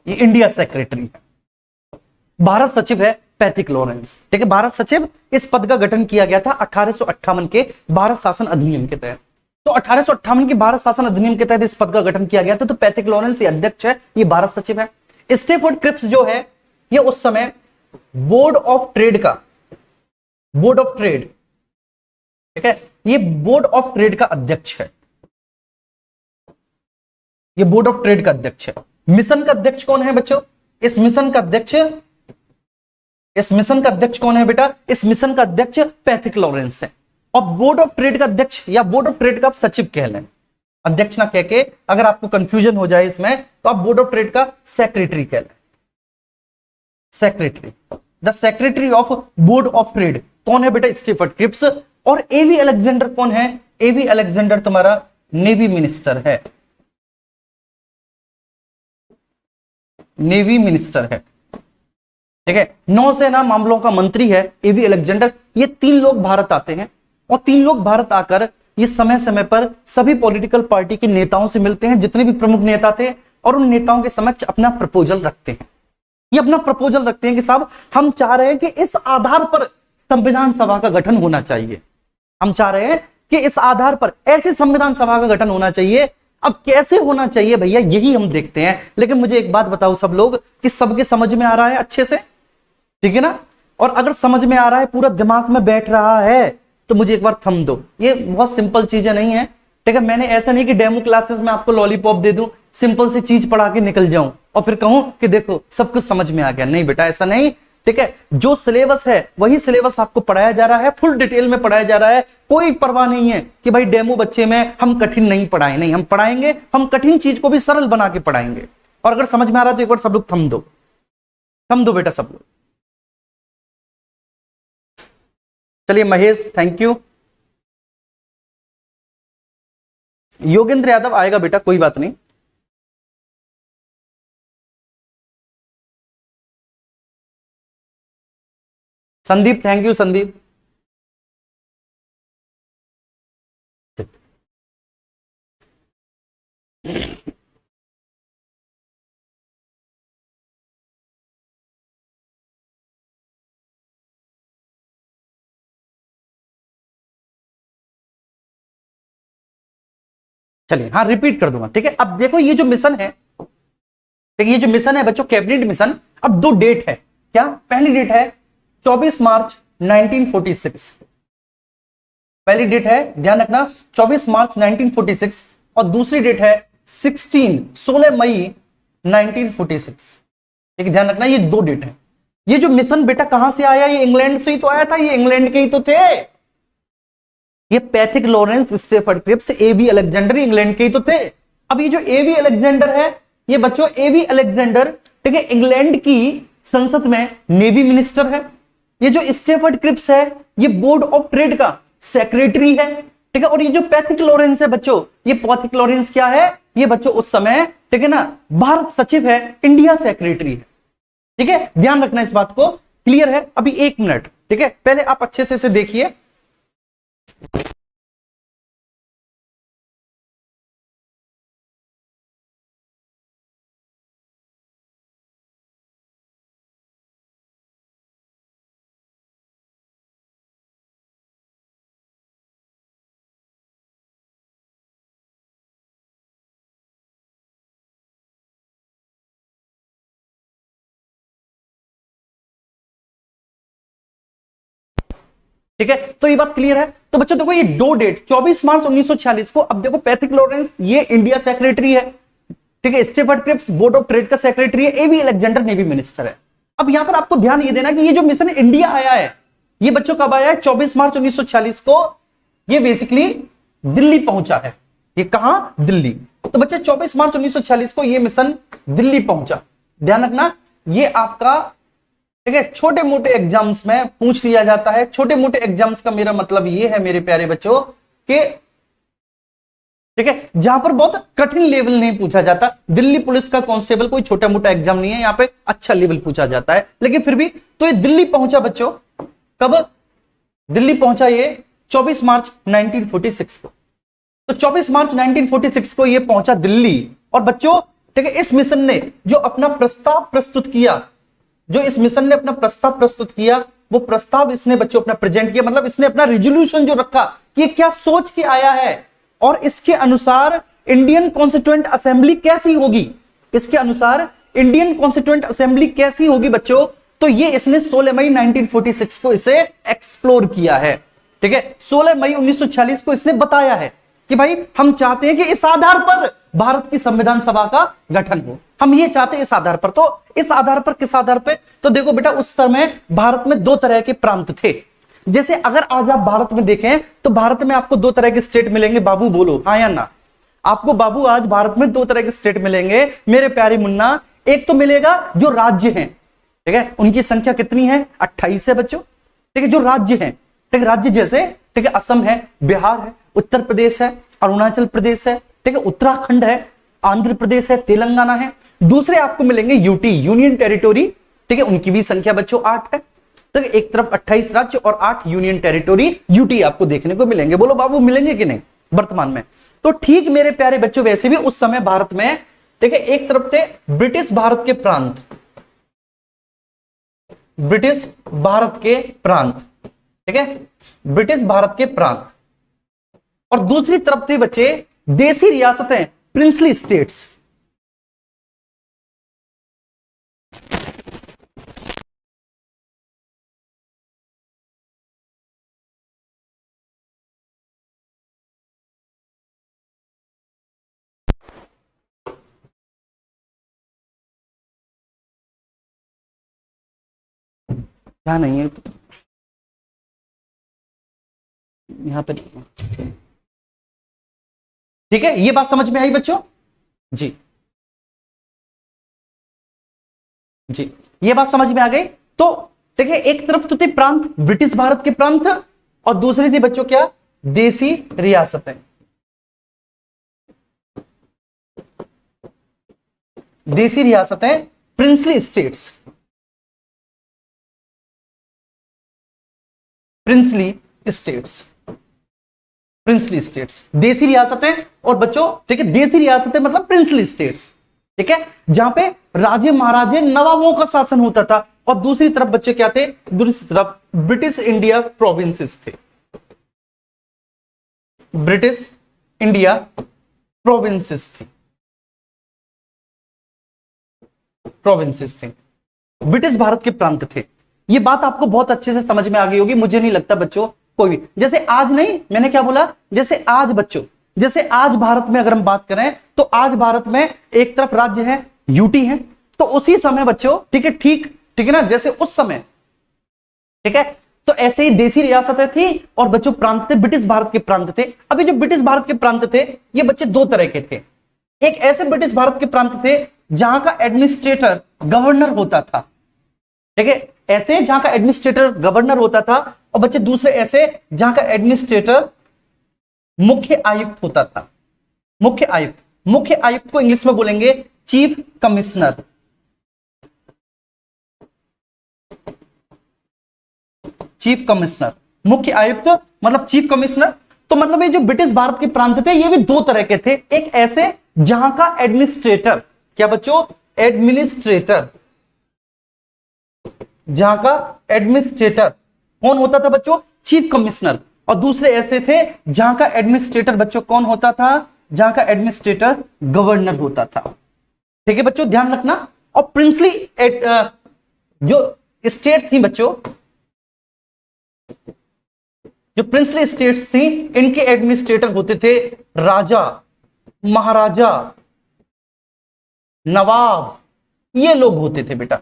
ये इंडिया सेक्रेटरी है। भारत सचिव है पैथिक लॉरेंस। ठीक है, भारत सचिव, इस पद का गठन किया गया था 1858 के भारत शासन अधिनियम के तहत। तो 1858 के भारत शासन अधिनियम के तहत इस पद का गठन किया गया था। तो पैथिक लॉरेंस ये अध्यक्ष है, ये भारत सचिव है। स्टेफर्ड क्रिप्स जो है, ये उस समय बोर्ड ऑफ ट्रेड का, बोर्ड ऑफ ट्रेड, ठीक है, ये बोर्ड ऑफ ट्रेड का अध्यक्ष है। ये बोर्ड ऑफ ट्रेड का अध्यक्ष है। मिशन का अध्यक्ष कौन है बच्चों? इस मिशन का अध्यक्ष, इस मिशन का अध्यक्ष कौन है बेटा? इस मिशन का अध्यक्ष पैथिक लॉरेंस है। और बोर्ड ऑफ ट्रेड का अध्यक्ष या बोर्ड ऑफ ट्रेड का आप सचिव कह लें, अध्यक्ष ना कह के, अगर आपको कंफ्यूजन हो जाए इसमें तो आप बोर्ड ऑफ ट्रेड का सेक्रेटरी कह लें। Secretary, the secretary of board of trade कौन है बेटा? Stafford Cripps. और एवी अलेक्जेंडर कौन है? एवी अलेक्जेंडर तुम्हारा नेवी मिनिस्टर है, नेवी मिनिस्टर है। ठीक है, नौसेना मामलों का मंत्री है एवी अलेक्जेंडर। ये 3 लोग भारत आते हैं और 3 लोग भारत आकर ये समय समय पर सभी पॉलिटिकल पार्टी के नेताओं से मिलते हैं, जितने भी प्रमुख नेता थे, और उन नेताओं के समक्ष अपना प्रपोजल रखते हैं। ये अपना प्रपोजल रखते हैं कि साहब हम चाह रहे हैं कि इस आधार पर संविधान सभा का गठन होना चाहिए। हम चाह रहे हैं कि इस आधार पर ऐसे संविधान सभा का गठन होना चाहिए। अब कैसे होना चाहिए भैया, यही हम देखते हैं। लेकिन मुझे एक बात बताओ सब लोग, कि सबके समझ में आ रहा है अच्छे से? ठीक है ना? और अगर समझ में आ रहा है, पूरा दिमाग में बैठ रहा है, तो मुझे एक बार थम दो। ये बहुत सिंपल चीजें नहीं है। ठीक है, मैंने ऐसा नहीं कि डेमो क्लासेस में आपको लॉलीपॉप दे दूं, सिंपल सी चीज पढ़ा के निकल जाऊं और फिर कहूं कि देखो सब कुछ समझ में आ गया। नहीं बेटा, ऐसा नहीं। ठीक है, जो सिलेबस है वही सिलेबस आपको पढ़ाया जा रहा है, फुल डिटेल में पढ़ाया जा रहा है। कोई परवाह नहीं है कि भाई डेमो बच्चे में हम कठिन नहीं पढ़ाए, नहीं, हम पढ़ाएंगे, हम कठिन चीज को भी सरल बना के पढ़ाएंगे। और अगर समझ में आ रहा है तो एक बार सब लोग थम दो बेटा सब लोग। चलिए महेश, थैंक यू। योगेंद्र यादव आएगा बेटा, कोई बात नहीं। Sandeep, thank you Sandeep. चलिए, हाँ रिपीट कर दूंगा, ठीक है। अब देखो ये जो मिशन है, ठीक है, ये जो मिशन है बच्चों, कैबिनेट मिशन, अब दो डेट है। क्या पहली डेट है 24 मार्च 1946, पहली डेट है ध्यान रखना 24 मार्च 1946, और दूसरी डेट है 16 मई 1946। ठीक है, ध्यान रखना ये दो डेट है। ये जो मिशन बेटा कहां से आया, ये इंग्लैंड से ही तो आया था, ये इंग्लैंड के ही तो थे। ये पैथिक लॉरेंस स्टेफर्ड क्रिप्स एवी अलेक्जेंडर इंग्लैंड के ही तो थे। अब ये जो एवी अलेक्जेंडर है, ये बच्चों एवी अलेक्जेंडर, ठीक है, इंग्लैंड की संसद में नेवी मिनिस्टर है। ये जो स्टेफर्ड क्रिप्स है, ये बोर्ड ऑफ ट्रेड का सेक्रेटरी है, ठीक है। और ये जो पैथिक लॉरेंस है बच्चों, ये पैथिक लॉरेंस क्या है, ये बच्चों उस समय, ठीक है ना, भारत सचिव है, इंडिया सेक्रेटरी है। ठीक है, ध्यान रखना इस बात को, क्लियर है। अभी एक मिनट, ठीक है, पहले आप अच्छे से इसे देखिए। ठीक है, तो ये बात क्लियर है। तो बच्चों देखो, ये दो डेट 24 मार्च 1946 को, अब देखो पैथिक लॉरेंस ये इंडिया सेक्रेटरी है, ठीक है, Stafford Cripps board of trade का सेक्रेटरी है, एवी अलेक्जेंडर नेवी मिनिस्टर है। अब यहां पर आपको ध्यान ये देना कि ये जो मिशन इंडिया आया है, ये बच्चों कब आया है, 24 मार्च 1946 को। ये बेसिकली दिल्ली पहुंचा है। ये कहां, दिल्ली। तो बच्चे 24 मार्च 1946 को ये मिशन दिल्ली पहुंचा। ध्यान रखना, ये आपका, ठीक है, छोटे मोटे एग्जाम्स में पूछ लिया जाता है। छोटे मोटे एग्जाम्स का मेरा मतलब ये है मेरे प्यारे बच्चों कि, ठीक है, जहां पर बहुत कठिन लेवल नहीं पूछा जाता। दिल्ली पुलिस का कांस्टेबल कोई छोटा मोटा एग्जाम नहीं है, यहां पे अच्छा लेवल पूछा जाता है। लेकिन फिर भी तो ये दिल्ली पहुंचा बच्चों, कब दिल्ली पहुंचा, ये 24 मार्च 1946 को। तो 24 मार्च 1946 को ये पहुंचा दिल्ली। और बच्चों, ठीक है, इस मिशन ने जो अपना प्रस्ताव प्रस्तुत किया, जो इस मिशन ने अपना प्रस्ताव प्रस्तुत किया, वो प्रस्ताव इसने बच्चों अपना प्रेजेंट किया, मतलब इसने अपना रिजोल्यूशन जो रखा कि क्या सोच के आया है, और इसके अनुसार इंडियन कॉन्स्टिट्यूएंट असेंबली कैसी होगी, इसके अनुसार इंडियन कॉन्स्टिट्यूएंट असेंबली कैसी होगी बच्चों। तो ये इसने 16 मई 1946 को इसे एक्सप्लोर किया है। ठीक है, 16 मई 1946 को इसने बताया है कि भाई हम चाहते हैं कि इस आधार पर भारत की संविधान सभा का गठन हो, हम ये चाहते हैं इस आधार पर। तो इस आधार पर, किस आधार पे, तो देखो बेटा, उस समय भारत में दो तरह के प्रांत थे। जैसे अगर आज आप भारत में देखें तो भारत में आपको दो तरह के स्टेट मिलेंगे। बाबू बोलो हाँ या ना, आपको बाबू आज भारत में दो तरह के स्टेट मिलेंगे मेरे प्यारे मुन्ना। एक तो मिलेगा जो राज्य हैं, ठीक है, उनकी संख्या कितनी है, 28 है बच्चों। ठीक है, जो राज्य हैं, ठीक है, राज्य जैसे, ठीक है, असम है, बिहार है, उत्तर प्रदेश है, अरुणाचल प्रदेश है, ठीक है, उत्तराखंड है, आंध्र प्रदेश है, तेलंगाना है। दूसरे आपको मिलेंगे यूटी, यूनियन टेरिटोरी, ठीक है, उनकी भी संख्या बच्चों 8 है। तो एक तरफ 28 राज्य और 8 यूनियन टेरिटोरी यूटी आपको देखने को मिलेंगे। बोलो बाबू मिलेंगे कि नहीं वर्तमान में। तो ठीक मेरे प्यारे बच्चों, वैसे भी उस समय भारत में, ठीक है, एक तरफ थे ब्रिटिश भारत के प्रांत, ब्रिटिश भारत के प्रांत, ठीक है, ब्रिटिश भारत के प्रांत, और दूसरी तरफ थे बच्चे देसी रियासतें, प्रिंसली स्टेट्स। क्या नहीं है तो यहां पे ठीक है, ये बात समझ में आई बच्चों? जी जी, ये बात समझ में आ गई। तो देखिए, एक तरफ तो थे प्रांत, ब्रिटिश भारत के प्रांत, और दूसरी थी बच्चों क्या, देसी रियासतें। देसी रियासतें, princely states, princely states, princely states, देसी रियासतें। और बच्चों ठीक है, देसी रियासतें मतलब प्रिंसली स्टेट्स, ठीक है, जहां पे राजे महाराजे नवाबों का शासन होता था। और दूसरी तरफ बच्चे क्या थे, दूसरी तरफ ब्रिटिश इंडिया प्रोविंसेस थे, ब्रिटिश इंडिया प्रोविंसेस थी, प्रोविंसेस थे, ब्रिटिश भारत के प्रांत थे। ये बात आपको बहुत अच्छे से समझ में आ गई होगी, मुझे नहीं लगता बच्चों कोई भी, जैसे आज नहीं, मैंने क्या बोला, जैसे आज बच्चों, जैसे आज भारत में अगर हम बात करें तो आज भारत में एक तरफ राज्य है यूटी है, तो उसी समय बच्चों ठीक है, ठीक है ना, जैसे उस समय, ठीक है, तो ऐसे ही देसी रियासतें थी और बच्चों प्रांत थे, ब्रिटिश भारत के प्रांत थे। अभी जो ब्रिटिश भारत के प्रांत थे ये बच्चे दो तरह के थे। एक ऐसे ब्रिटिश भारत के प्रांत थे जहां का एडमिनिस्ट्रेटर गवर्नर होता था, ठीक है, ऐसे जहां का एडमिनिस्ट्रेटर गवर्नर होता था, और बच्चे दूसरे ऐसे जहां का एडमिनिस्ट्रेटर मुख्य आयुक्त होता था। मुख्य आयुक्त, मुख्य आयुक्त को इंग्लिश में बोलेंगे चीफ कमिश्नर, चीफ कमिश्नर, मुख्य आयुक्त मतलब चीफ कमिश्नर। तो मतलब ये जो ब्रिटिश भारत के प्रांत थे ये भी दो तरह के थे। एक ऐसे जहां का एडमिनिस्ट्रेटर, क्या बच्चों, एडमिनिस्ट्रेटर, जहां का एडमिनिस्ट्रेटर कौन होता था बच्चों, चीफ कमिश्नर। और दूसरे ऐसे थे जहां का एडमिनिस्ट्रेटर बच्चों कौन होता था, जहां का एडमिनिस्ट्रेटर गवर्नर होता था। ठीक है बच्चों, ध्यान रखना। और प्रिंसली जो स्टेट थी बच्चों, जो प्रिंसली स्टेट्स थी, इनके एडमिनिस्ट्रेटर होते थे राजा, महाराजा, नवाब, ये लोग होते थे बेटा।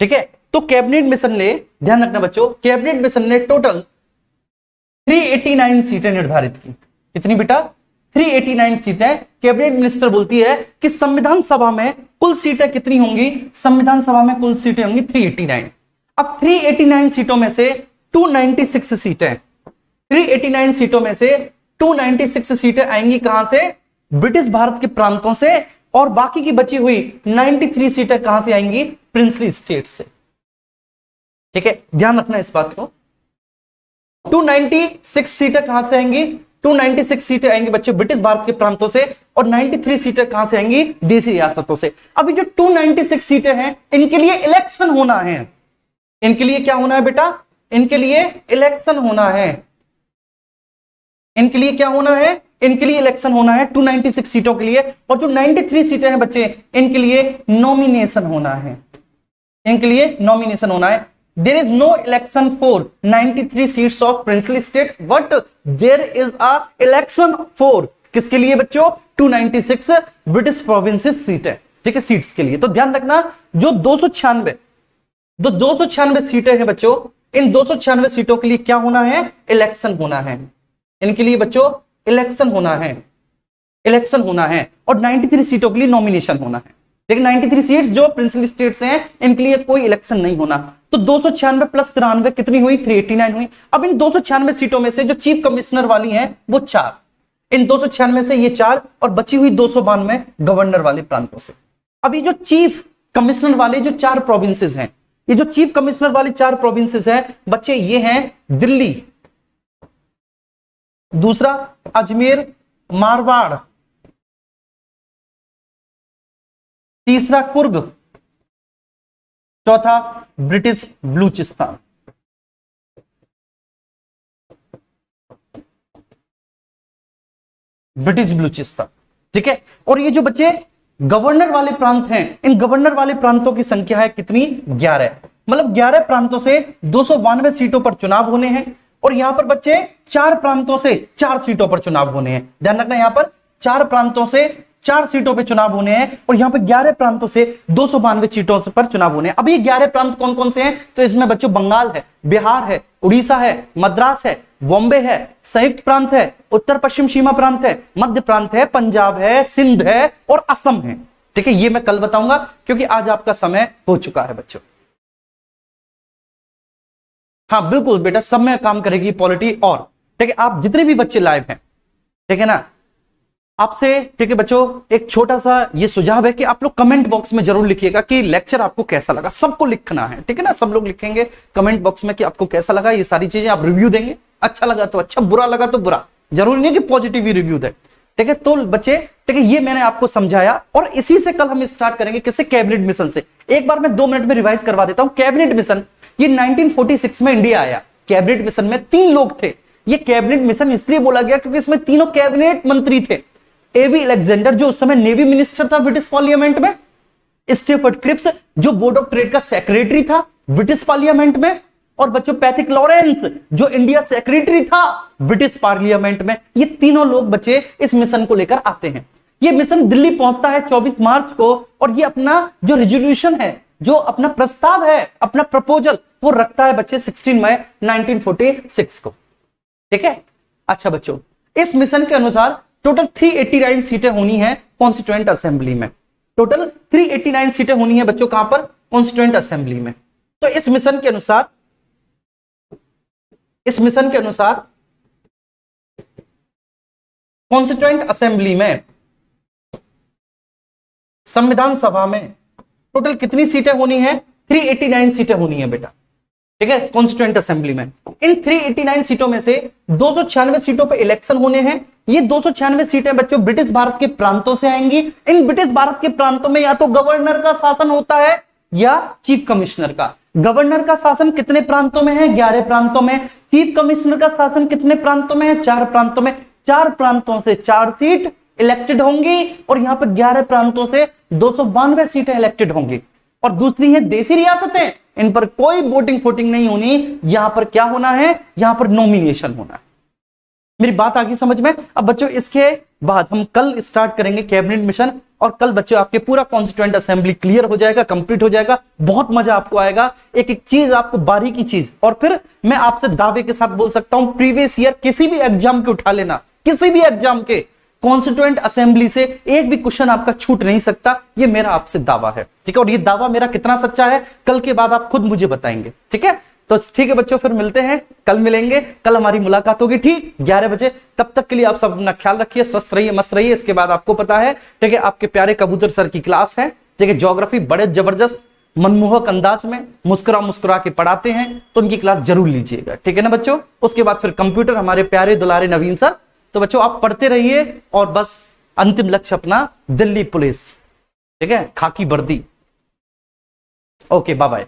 ठीक है, तो कैबिनेट मिशन ने, ध्यान रखना बच्चों, कैबिनेट मिशन ने टोटल 389 सीटें निर्धारित की। कितनी बेटा, 389 सीटें। कैबिनेट मिनिस्टर बोलती है कि संविधान सभा में कुल सीटें कितनी होंगी, संविधान सभा में कुल सीटें होंगी 389। अब 389 सीटों में से 296 सीटें, 389 सीटों में से 296 सीटें आएंगी कहां से, ब्रिटिश भारत के प्रांतों से। और बाकी की बची हुई 93 सीटें कहां से आएंगी, प्रिंसली स्टेट से। ठीक है, ध्यान रखना इस बात को। 296 सीटें कहां से आएंगी, 296 सीटें आएंगी बच्चे ब्रिटिश भारत के प्रांतों से, और 93 सीटें कहां से आएंगी, देसी रियासतों से। अभी जो 296 सीटें हैं इनके लिए इलेक्शन होना है। इनके लिए क्या होना है बेटा, इनके लिए इलेक्शन होना है। इनके लिए क्या होना है, इनके लिए इलेक्शन होना है 296 सीटों के लिए। और जो 93 सीटें हैं बच्चे, इनके लिए नॉमिनेशन होना है, इनके लिए नॉमिनेशन होना है। There is no election for 93 seats of princely state, but there is a election for किसके लिए बच्चों, 296 ब्रिटिश प्रोविंसेस सीट है। ठीक है, सीट्स के लिए। तो ध्यान रखना, जो 296 सीटें हैं बच्चों, इन 296 सीटों के लिए क्या होना है, इलेक्शन होना है। इनके लिए बच्चों इलेक्शन होना है, इलेक्शन होना है। और 93 सीटों के लिए नॉमिनेशन होना है। लेकिन 93 सीट्स जो प्रिंसली स्टेट्स हैं, इनके लिए कोई इलेक्शन नहीं होना। तो 296 प्लस 93 कितनी हुई, 389 हुई। अब इन 296 सीटों में से जो चीफ कमिश्नर वाली हैं वो 4, इन 296 से ये 4, और बची हुई 292 गवर्नर वाले प्रांतों से। अब ये जो चीफ कमिश्नर वाले जो 4 प्रोविंसेस हैं, ये जो चीफ कमिश्नर वाली 4 प्रोविंसेस हैं बच्चे, ये हैं दिल्ली, दूसरा अजमेर मारवाड़, तीसरा कुर्ग, चौथा ब्रिटिश बलूचिस्तान। ब्रिटिश बलूचिस्तान। ठीक है, और ये जो बच्चे गवर्नर वाले प्रांत हैं, इन गवर्नर वाले प्रांतों की संख्या है कितनी, 11। मतलब 11 प्रांतों से 292 सीटों पर चुनाव होने हैं। और यहां पर बच्चे 4 प्रांतों से 4 सीटों पर चुनाव होने हैं। ध्यान रखना, यहां पर 4 प्रांतों से 4 सीटों पे चुनाव होने हैं और यहाँ पे 11 प्रांतों से 292 सीटों पर चुनाव होने हैं। अब ये 11 प्रांत कौन कौन से हैं? तो इसमें बच्चों बंगाल है, बिहार है, उड़ीसा है, मद्रास है, बॉम्बे है, संयुक्त प्रांत है, उत्तर पश्चिम सीमा प्रांत है, मध्य प्रांत है, पंजाब है, सिंध है और असम है। ठीक है, ये मैं कल बताऊंगा क्योंकि आज आपका समय हो चुका है बच्चों। हाँ बिल्कुल बेटा, सब में काम करेगी पॉलिटी। और ठीक है, आप जितने भी बच्चे लाइव हैं, ठीक है ना, आपसे ठीक है बच्चों एक छोटा सा ये सुझाव है कि आप लोग कमेंट बॉक्स में जरूर लिखिएगा कि लेक्चर आपको कैसा लगा। सबको लिखना है, ठीक है ना, सब लोग लिखेंगे कमेंट बॉक्स में कि आपको कैसा लगा। ये सारी चीजें आप रिव्यू देंगे, अच्छा लगा तो अच्छा, बुरा लगा तो बुरा, जरूरी नहीं कि पॉजिटिव ही रिव्यू दे। ठीक है, तो बच्चे ठीक है, ये मैंने आपको समझाया और इसी से कल हम स्टार्ट करेंगे किससे? कैबिनेट मिशन से। एक बार मैं 2 मिनट में रिवाइज करवा देता हूं। कैबिनेट मिशन ये 1946 में इंडिया आया। कैबिनेट मिशन में 3 लोग थे। ये कैबिनेट मिशन इसलिए बोला गया क्योंकि इसमें तीनों कैबिनेट मंत्री थे। एवी अलेक्जेंडर जो उस समय नेवी मिनिस्टर था ब्रिटिश पार्लियामेंट में, स्टीफर्ड क्रिप्स जो बोर्ड ऑफ ट्रेड का सेक्रेटरी था ब्रिटिश पार्लियामेंट में, और बच्चों पैथिक लॉरेंस जो इंडिया सेक्रेटरी था ब्रिटिश पार्लियामेंट में। ये तीनों लोग बच्चे इस मिशन को लेकर आते हैं। ये मिशन दिल्ली पहुंचता है 24 मार्च को और ये अपना जो रेजोल्यूशन है, जो अपना प्रस्ताव है, अपना प्रपोजल वो रखता है बच्चे 16 मई 1946 को। ठीक है, अच्छा बच्चों, इस मिशन के अनुसार टोटल 389 सीटें होनी है कॉन्स्टिट्यूएंट असेंबली में। टोटल 389 सीटें होनी है बच्चों कहां पर? कॉन्स्टिट्यूएंट असेंबली में। तो इस मिशन के अनुसार कॉन्स्टिट्यूएंट असेंबली में, संविधान सभा में टोटल कितनी सीटें होनी है? 389 सीटें होनी है बेटा। ठीक है, कॉन्स्टिट्यूएंट असेंबली में इन 389 सीटों में से 296 सीटों पर इलेक्शन होने हैं। ये 296 सीटें बच्चों ब्रिटिश भारत के प्रांतों से आएंगी। इन ब्रिटिश भारत के प्रांतों में या तो गवर्नर का शासन होता है या चीफ कमिश्नर का। गवर्नर का शासन कितने प्रांतों में है? 11 प्रांतों में। चीफ कमिश्नर का शासन कितने प्रांतों में है? 4 प्रांतों में। 4 प्रांतों से 4 सीट इलेक्टेड होंगी और यहां पर 11 प्रांतों से 292 सीटें इलेक्टेड होंगी। और दूसरी है देसी रियासतें, इन पर कोई वोटिंग फोटिंग नहीं होनी। यहां पर क्या होना है? यहां पर नॉमिनेशन होना है। मेरी बात आ गई समझ में? अब बच्चों इसके बाद हम कल स्टार्ट करेंगे कैबिनेट मिशन और कल बच्चों आपके पूरा कॉन्स्टिट्यूएंट असेंबली क्लियर हो जाएगा, कंप्लीट हो जाएगा। बहुत मजा आपको आएगा, एक एक चीज आपको बारीकी चीज। और फिर मैं आपसे दावे के साथ बोल सकता हूं प्रीवियस ईयर किसी भी एग्जाम के उठा लेना, किसी भी एग्जाम के कॉन्स्टिट्यूएंट असेंबली से एक भी क्वेश्चन आपका छूट नहीं सकता। ये मेरा आपसे दावा है, ठीक है। और ये दावा मेरा कितना सच्चा है कल के बाद आप खुद मुझे बताएंगे, ठीक है। तो ठीक है बच्चों, फिर मिलते हैं, कल मिलेंगे। कल हमारी मुलाकात होगी ठीक 11 बजे। तब तक के लिए आप सब अपना ख्याल रखिए, स्वस्थ रहिए, मस्त रहिए। इसके बाद आपको पता है, ठीक है, आपके प्यारे कबूतर सर की क्लास है, ठीक है। ज्योग्राफी बड़े जबरदस्त मनमोहक अंदाज में मुस्कुरा मुस्कुरा के पढ़ाते हैं, तो उनकी क्लास जरूर लीजिएगा, ठीक है ना बच्चों। उसके बाद फिर कंप्यूटर हमारे प्यारे दुलारे नवीन सर। तो बच्चों आप पढ़ते रहिए और बस अंतिम लक्ष्य अपना दिल्ली पुलिस, ठीक है, खाकी वर्दी। Okay, bye bye.